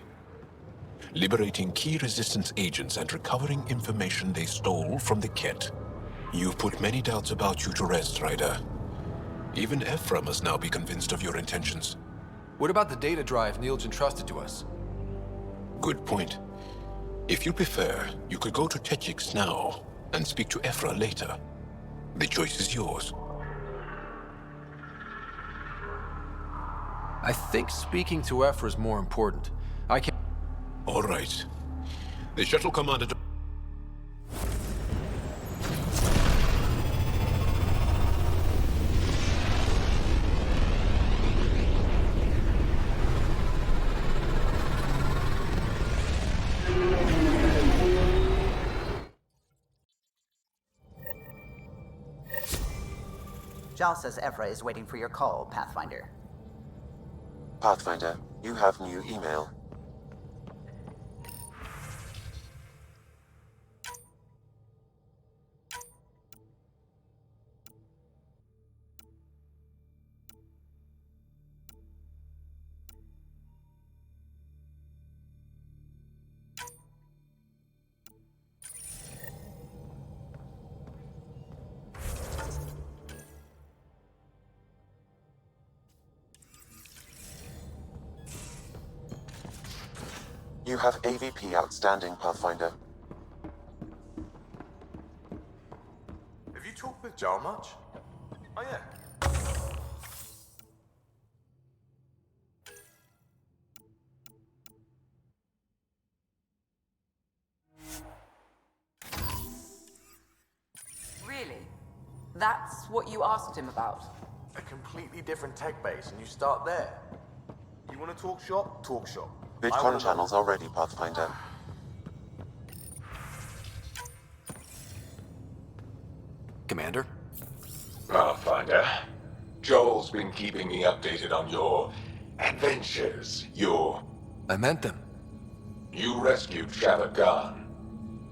Liberating key resistance agents and recovering information they stole from the Ket. You've put many doubts about you to rest, Ryder. Even Ephra must now be convinced of your intentions. What about the data drive Neil's entrusted to us? Good point. If you prefer, you could go to Techix now and speak to Ephra later. The choice is yours. I think speaking to Ephra is more important. I can't... All right. The shuttle commander... Jal says Ephra is waiting for your call, Pathfinder. Pathfinder, you have new email. You have AVP outstanding, Pathfinder. Have you talked with Jar much? Oh yeah. That's what you asked him about? A completely different tech base, and you start there. You want to talk shop? Talk shop. I VidCon wanna channels know. already, Pathfinder. Commander? Pathfinder, Joel's been keeping me updated on your adventures. I meant them. You rescued Shava Khan,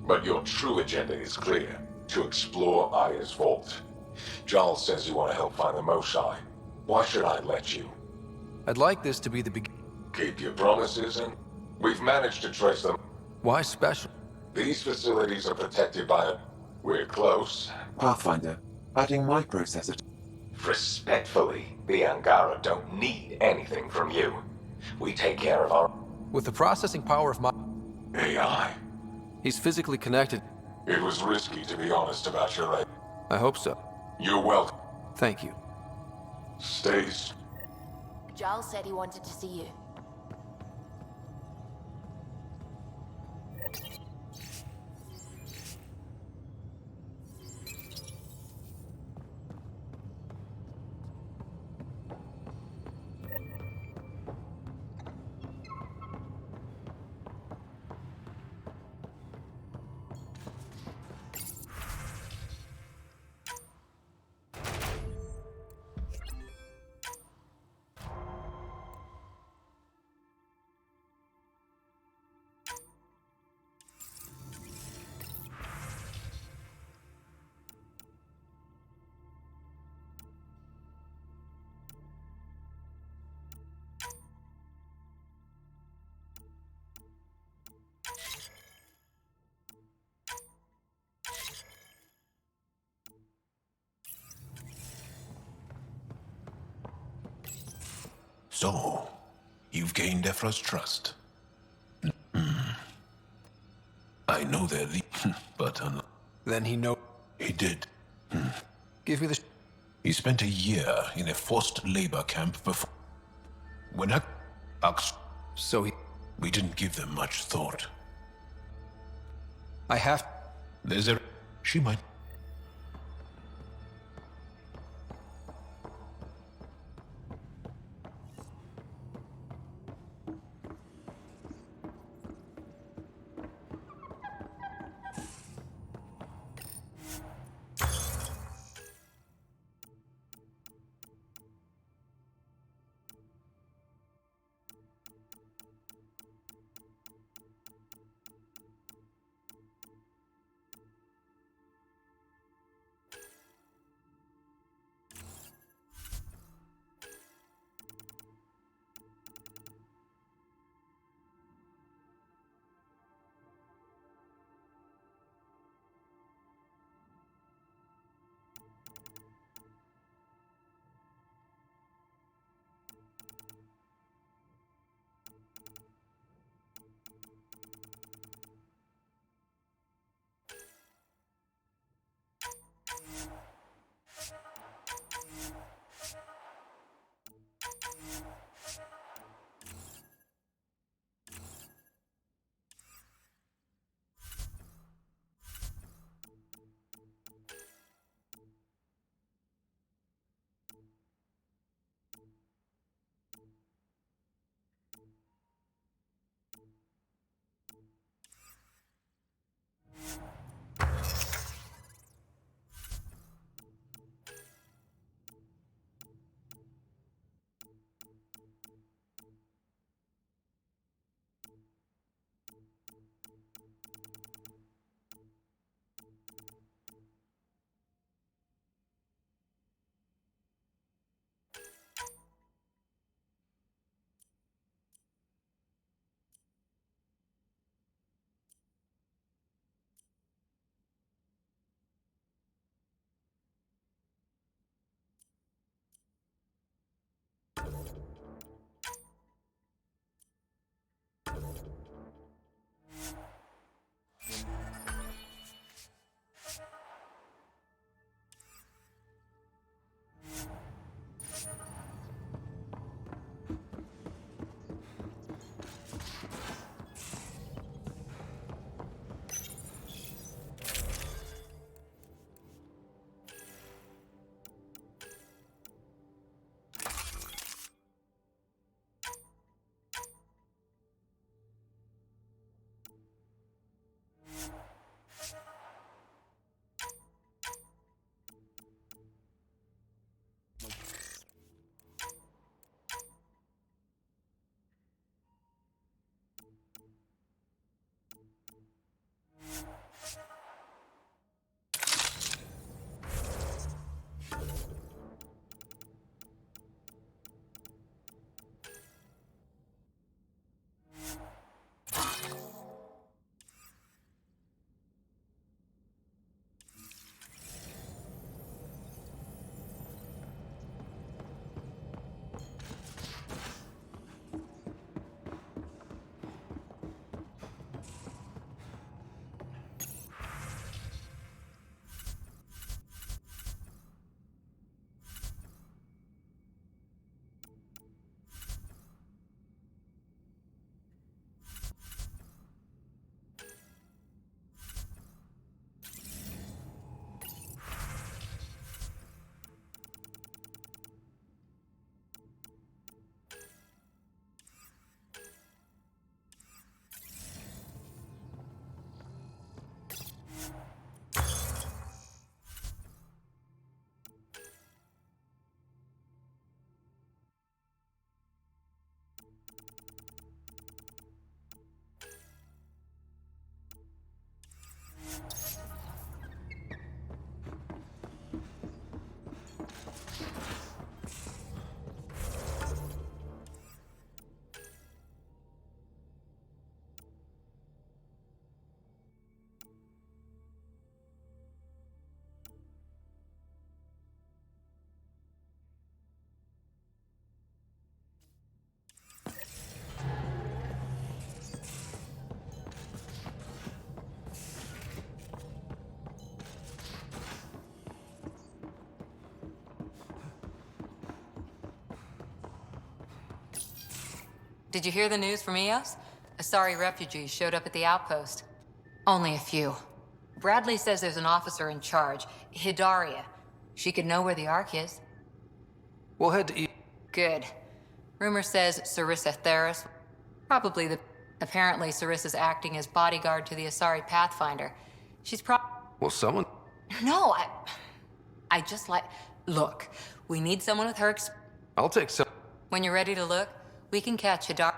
but your true agenda is clear: to explore Aya's vault. Joel says you want to help find the Mosai. Why should I let you? I'd like this to be the beginning. Keep your promises, and we've managed to trace them. Why special? These facilities are protected by We're close. Pathfinder, adding microprocessor. Respectfully, the Angara don't need anything from you. We take care of our With the processing power of my AI. He's physically connected. It was risky, to be honest, about your age. I hope so. You're welcome. Thank you. Stay. Giles said he wanted to see you. So, you've gained Ephra's trust. I know they're but Then he know. He did. Give me the. He spent a year in a forced labor camp before. When So he. We didn't give them much thought. I have. There's a. She might. Did you hear the news from Eos? Asari refugees showed up at the outpost. Only a few. Bradley says there's an officer in charge, Hidaria. She could know where the Ark is. We'll head to Good. Rumor says Sarissa Theris. Probably the... Apparently, Sarissa's acting as bodyguard to the Asari Pathfinder. She's Well, someone... No, I just like... Look, we need someone with her... I'll take some... When you're ready to look, we can catch Hidaria.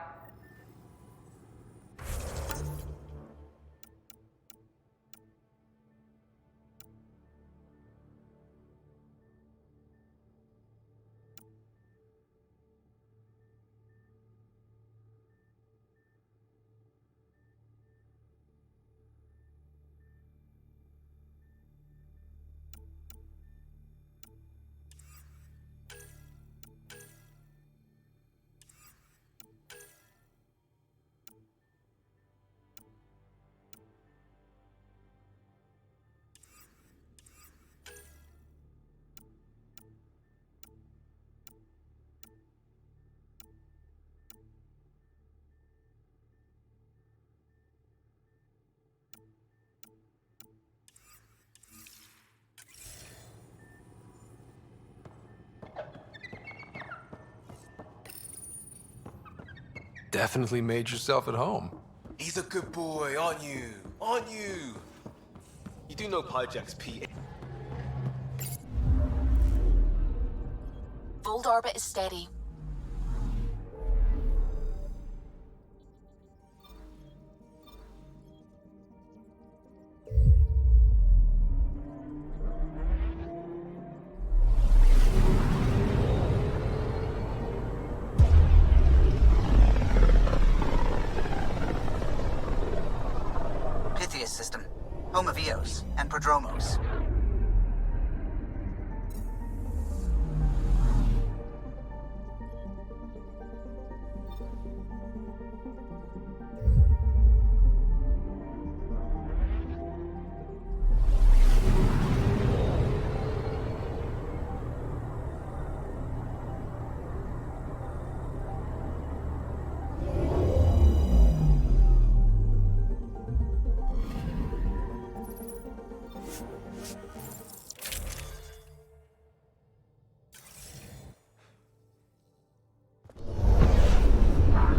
Definitely made yourself at home. He's a good boy, aren't you? Aren't you? You do know Pyjack's P. Fold orbit is steady. System, home of Eos and Prodromos.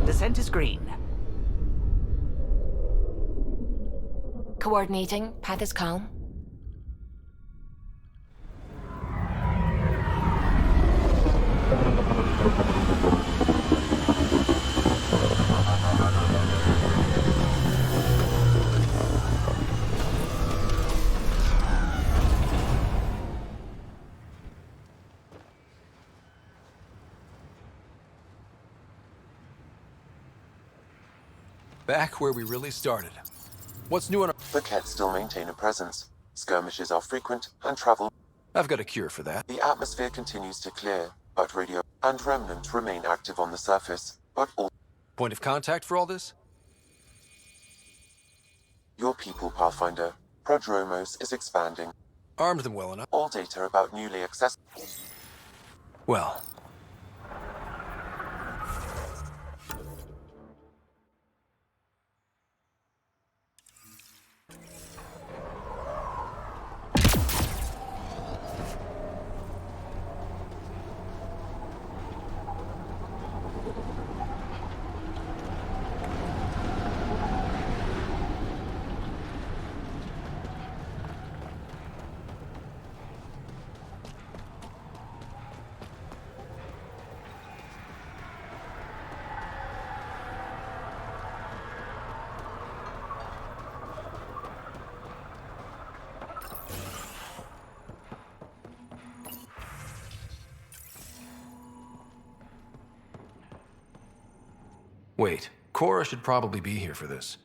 Descent is green. Coordinating. Path is calm. Back where we really started. What's new on our... The Kett still maintain a presence. Skirmishes are frequent and travel. I've got a cure for that. The atmosphere continues to clear, but radio and Remnant remain active on the surface. But all... Point of contact for all this? Your people, Pathfinder. Prodromos is expanding. Armed them well enough. All data about newly accessible... Well... Wait, Cora should probably be here for this.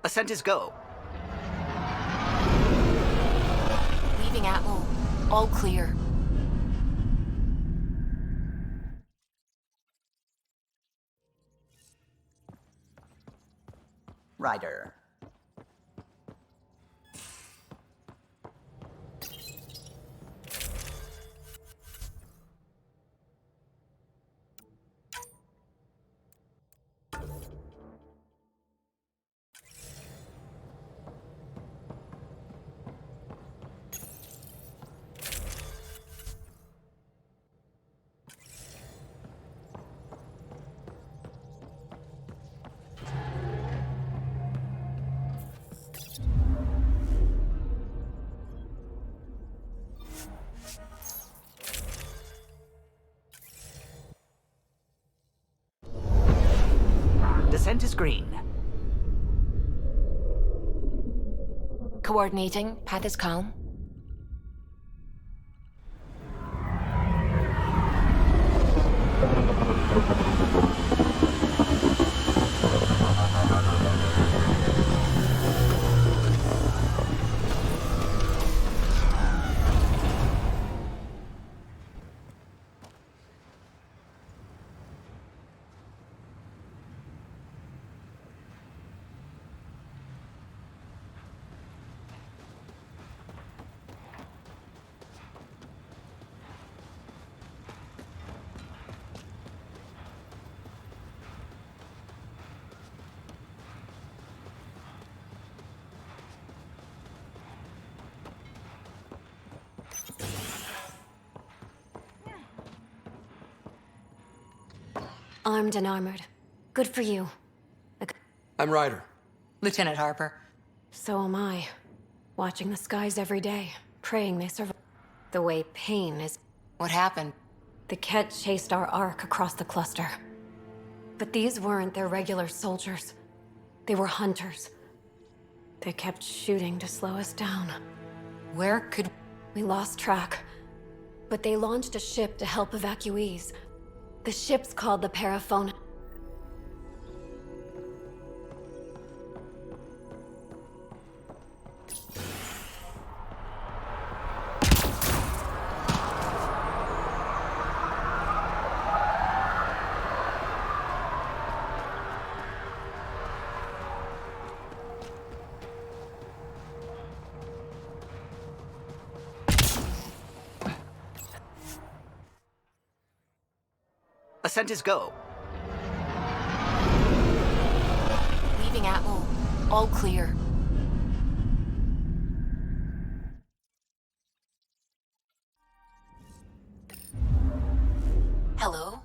Ascent is go. Leaving Atmo. All clear. Ryder. Descent is green. Coordinating. Path is calm. Armed and armored. Good for you. I'm Ryder. Lieutenant Harper. So am I. Watching the skies every day, praying they survive. The way pain is... What happened? The Ket chased our Ark across the cluster. But these weren't their regular soldiers. They were hunters. They kept shooting to slow us down. Where could... We lost track. But they launched a ship to help evacuees. The ship's called the Paraphone. Ascent is go. Leaving Atmo. All clear. Hello?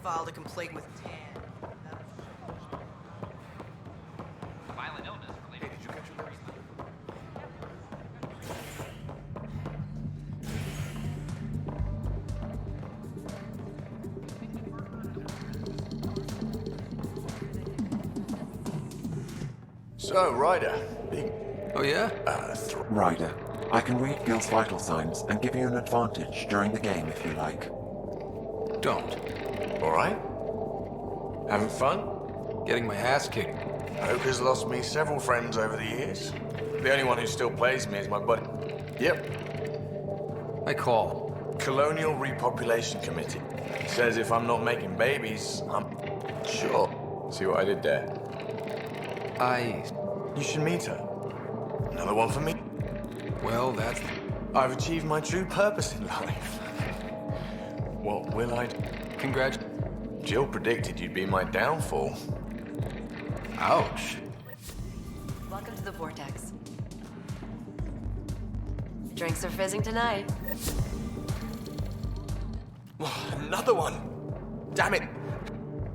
Filed a complaint with Tan. Violent illness related. Hey, did you catch your So, Ryder, big... Oh yeah? Ryder, I can read Gil's vital signs and give you an advantage during the game if you like. Don't. Alright? Having fun? Getting my ass kicked. Poker's lost me several friends over the years. The only one who still plays me is my buddy. Yep. I call. Colonial Repopulation Committee. Says if I'm not making babies, I'm... Sure. See what I did there? You should meet her. Another one for me? Well, that's... I've achieved my true purpose in life. What will I do? Jill predicted you'd be my downfall. Ouch. Welcome to the Vortex. Drinks are fizzing tonight. Another one! Damn it!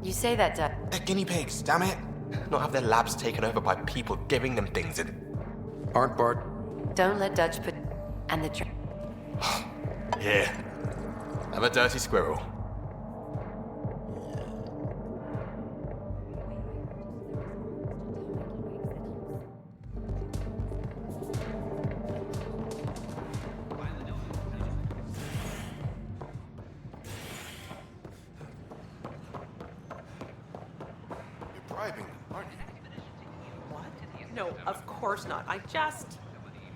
You say that, Doug. They're guinea pigs, damn it! Not have their labs taken over by people giving them things and... Aren't Bart? Don't let Dutch put... And the drink. Here. Have a dirty squirrel. Bribing, aren't you? What? No, of course not. I just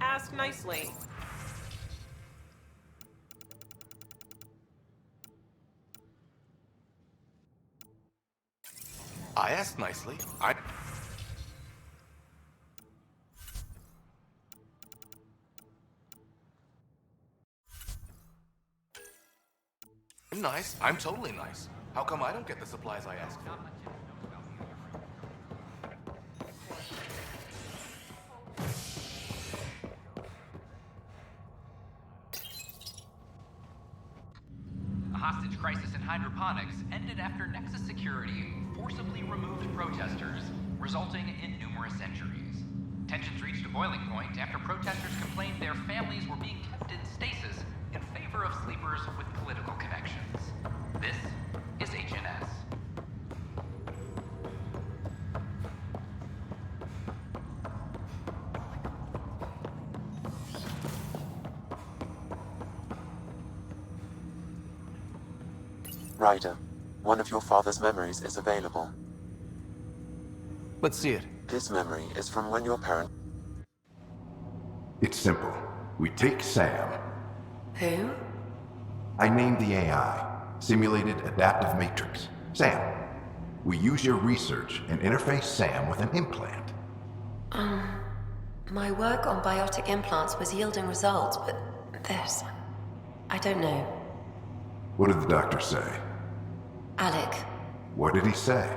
asked nicely. I asked nicely. I'm nice. I'm totally nice. How come I don't get the supplies I asked for? A hostage crisis in hydroponics ended after Nexus Security forcibly removed protesters, resulting in numerous injuries. Tensions reached a boiling point after protesters complained their families were being kept in stasis in favor of sleepers with political connections. This is HNS. Ryder, one of your father's memories is available. Let's see it. This memory is from when your parent... It's simple. We take Sam. Who? I named the AI, Simulated Adaptive Matrix. Sam. We use your research and interface Sam with an implant. My work on biotic implants was yielding results, but this... I don't know. What did the doctor say? Alec, What did he say?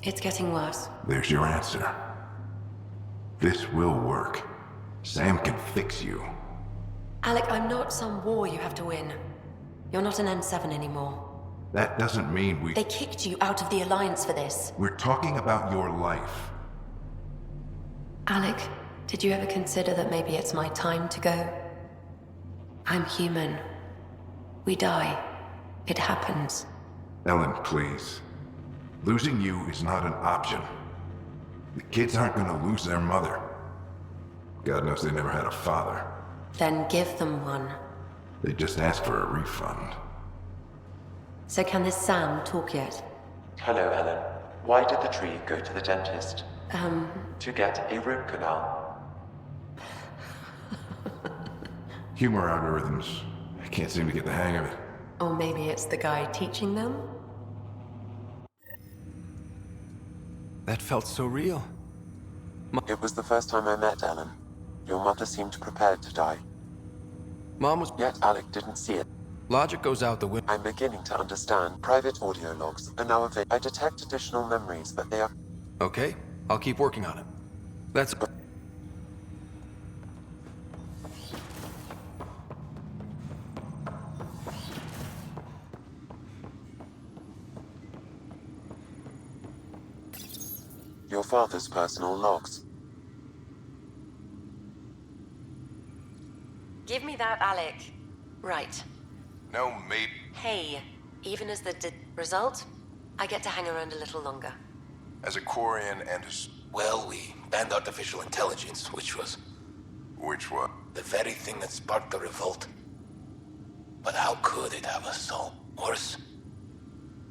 it's getting worse. There's your answer. This will work. Sam can fix you. Alec, I'm not some war you have to win. You're not an N7 anymore. That doesn't mean we... They kicked you out of the Alliance for this. We're talking about your life. Alec, did you ever consider that maybe it's my time to go? I'm human. We die. It happens. Ellen, please. Losing you is not an option. The kids aren't gonna lose their mother. God knows they never had a father. Then give them one. They just asked for a refund. So can this Sam talk yet? Hello, Ellen. Why did the tree go to the dentist? To get a root canal. Humor algorithms. I can't seem to get the hang of it. Or maybe it's the guy teaching them? That felt so real. It was the first time I met Ellen. Your mother seemed prepared to die. Mom was... Yet Alec didn't see it. Logic goes out the window. I'm beginning to understand. Private audio logs are now available. I detect additional memories, but they are... Okay, I'll keep working on it. That's... Your father's personal logs. Give me that, Alec. Right. No, maybe. Hey, even as the result, I get to hang around a little longer. as a Quarian and Well, we banned artificial intelligence, which was... Which what? the very thing that sparked the revolt. But how could it have us so? Worse,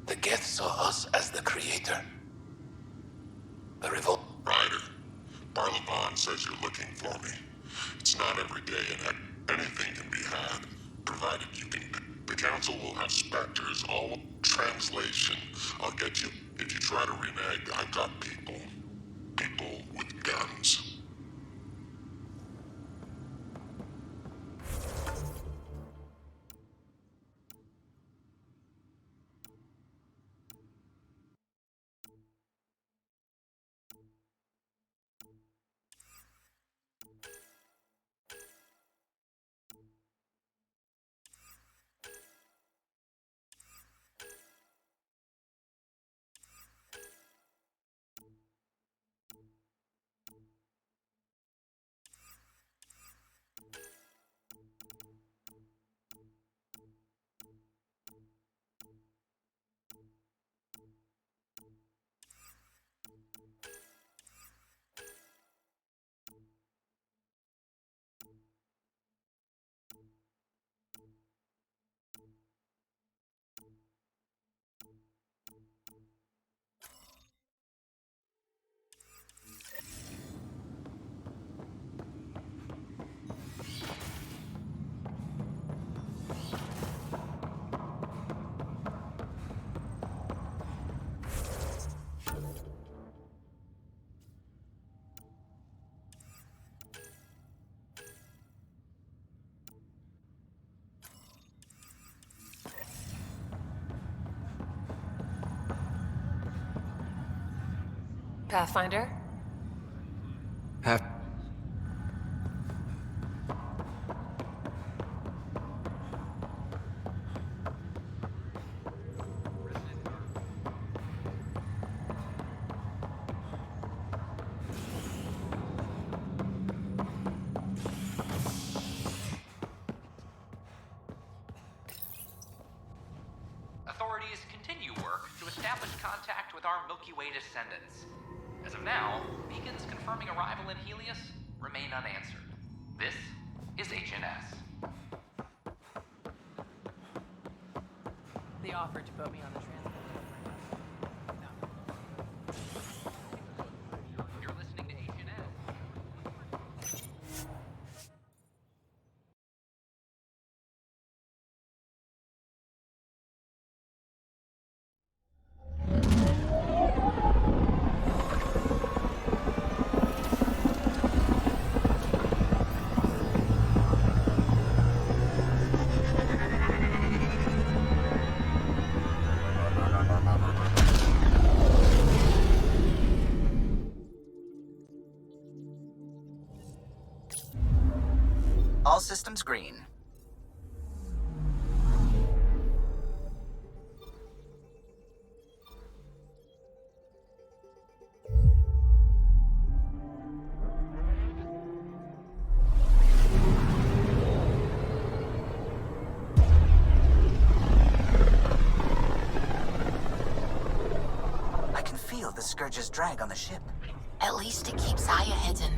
the Geth saw us as the creator. The revolt... Ryder, Barlaban says you're looking for me. It's not every day in heck. Anything can be had, provided you can... The Council will have specters, all translation. I'll get you. If you try to renege, I've got people. People with guns. Pathfinder? Authorities continue work to establish contact with our Milky Way descendants. As of now, beacons confirming arrival in Helios remain unanswered. This is HNS. They offered to put me on the transport. You're listening to HNS. All systems green. I can feel the Scourge's drag on the ship. At least it keeps Aya hidden.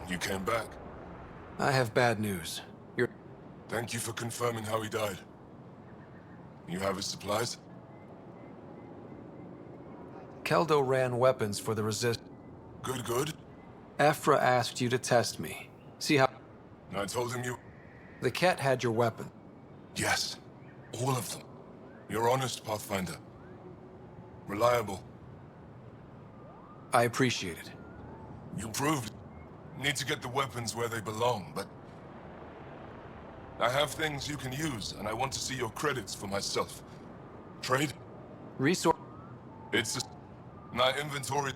You came back. I have bad news. Thank you for confirming how he died. You have his supplies? Keldo ran weapons for the Resist. Good, good. Ephra asked you to test me. See how... I told him you... The Ket had your weapon. Yes. All of them. You're honest, Pathfinder. Reliable. I appreciate it. You proved. Need to get the weapons where they belong, but... I have things you can use, and I want to see your credits for myself. Trade? Resource... It's a... My inventory...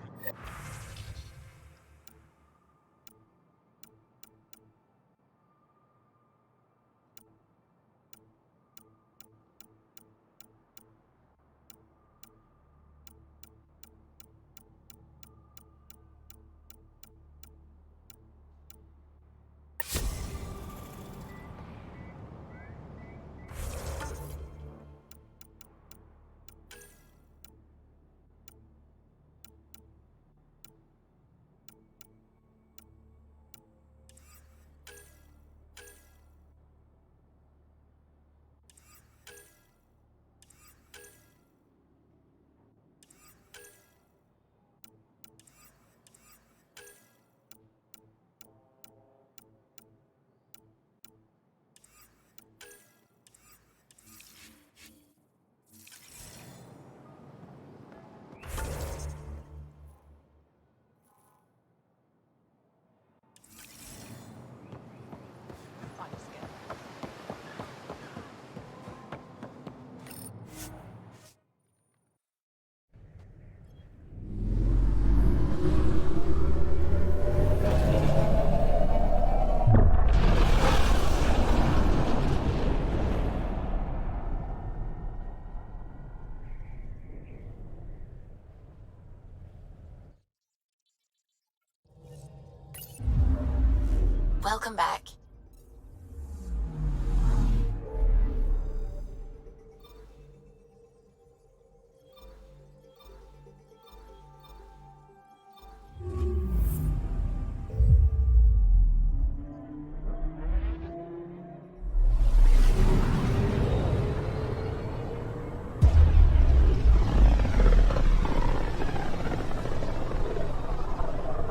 Welcome back.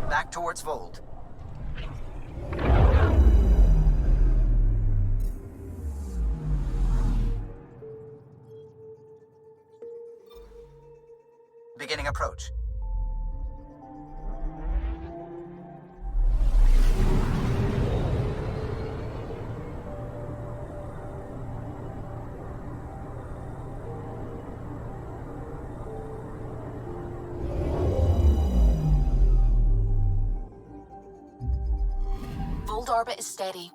Back towards Vold. Beginning approach. Vold orbit is steady.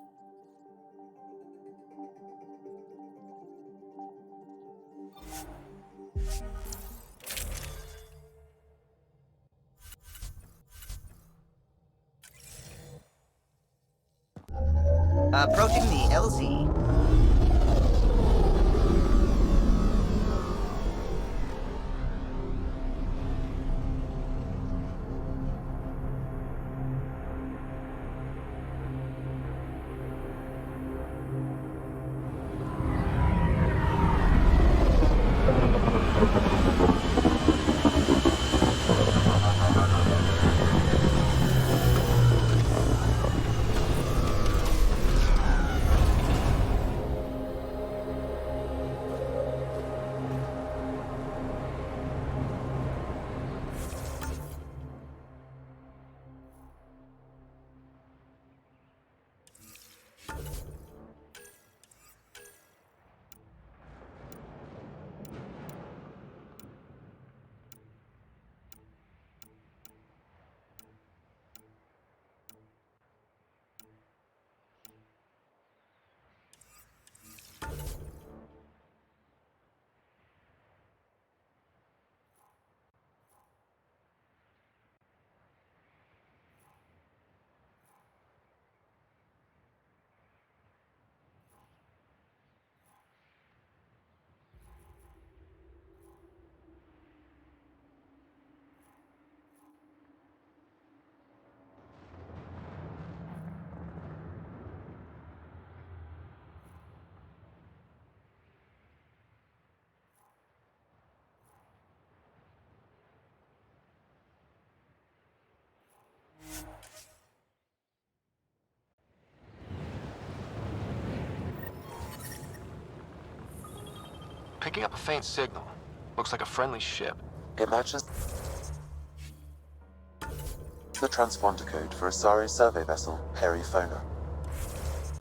Approaching the LZ. Picking up a faint signal. Looks like a friendly ship. It matches the transponder code for Asari survey vessel Perry Fona.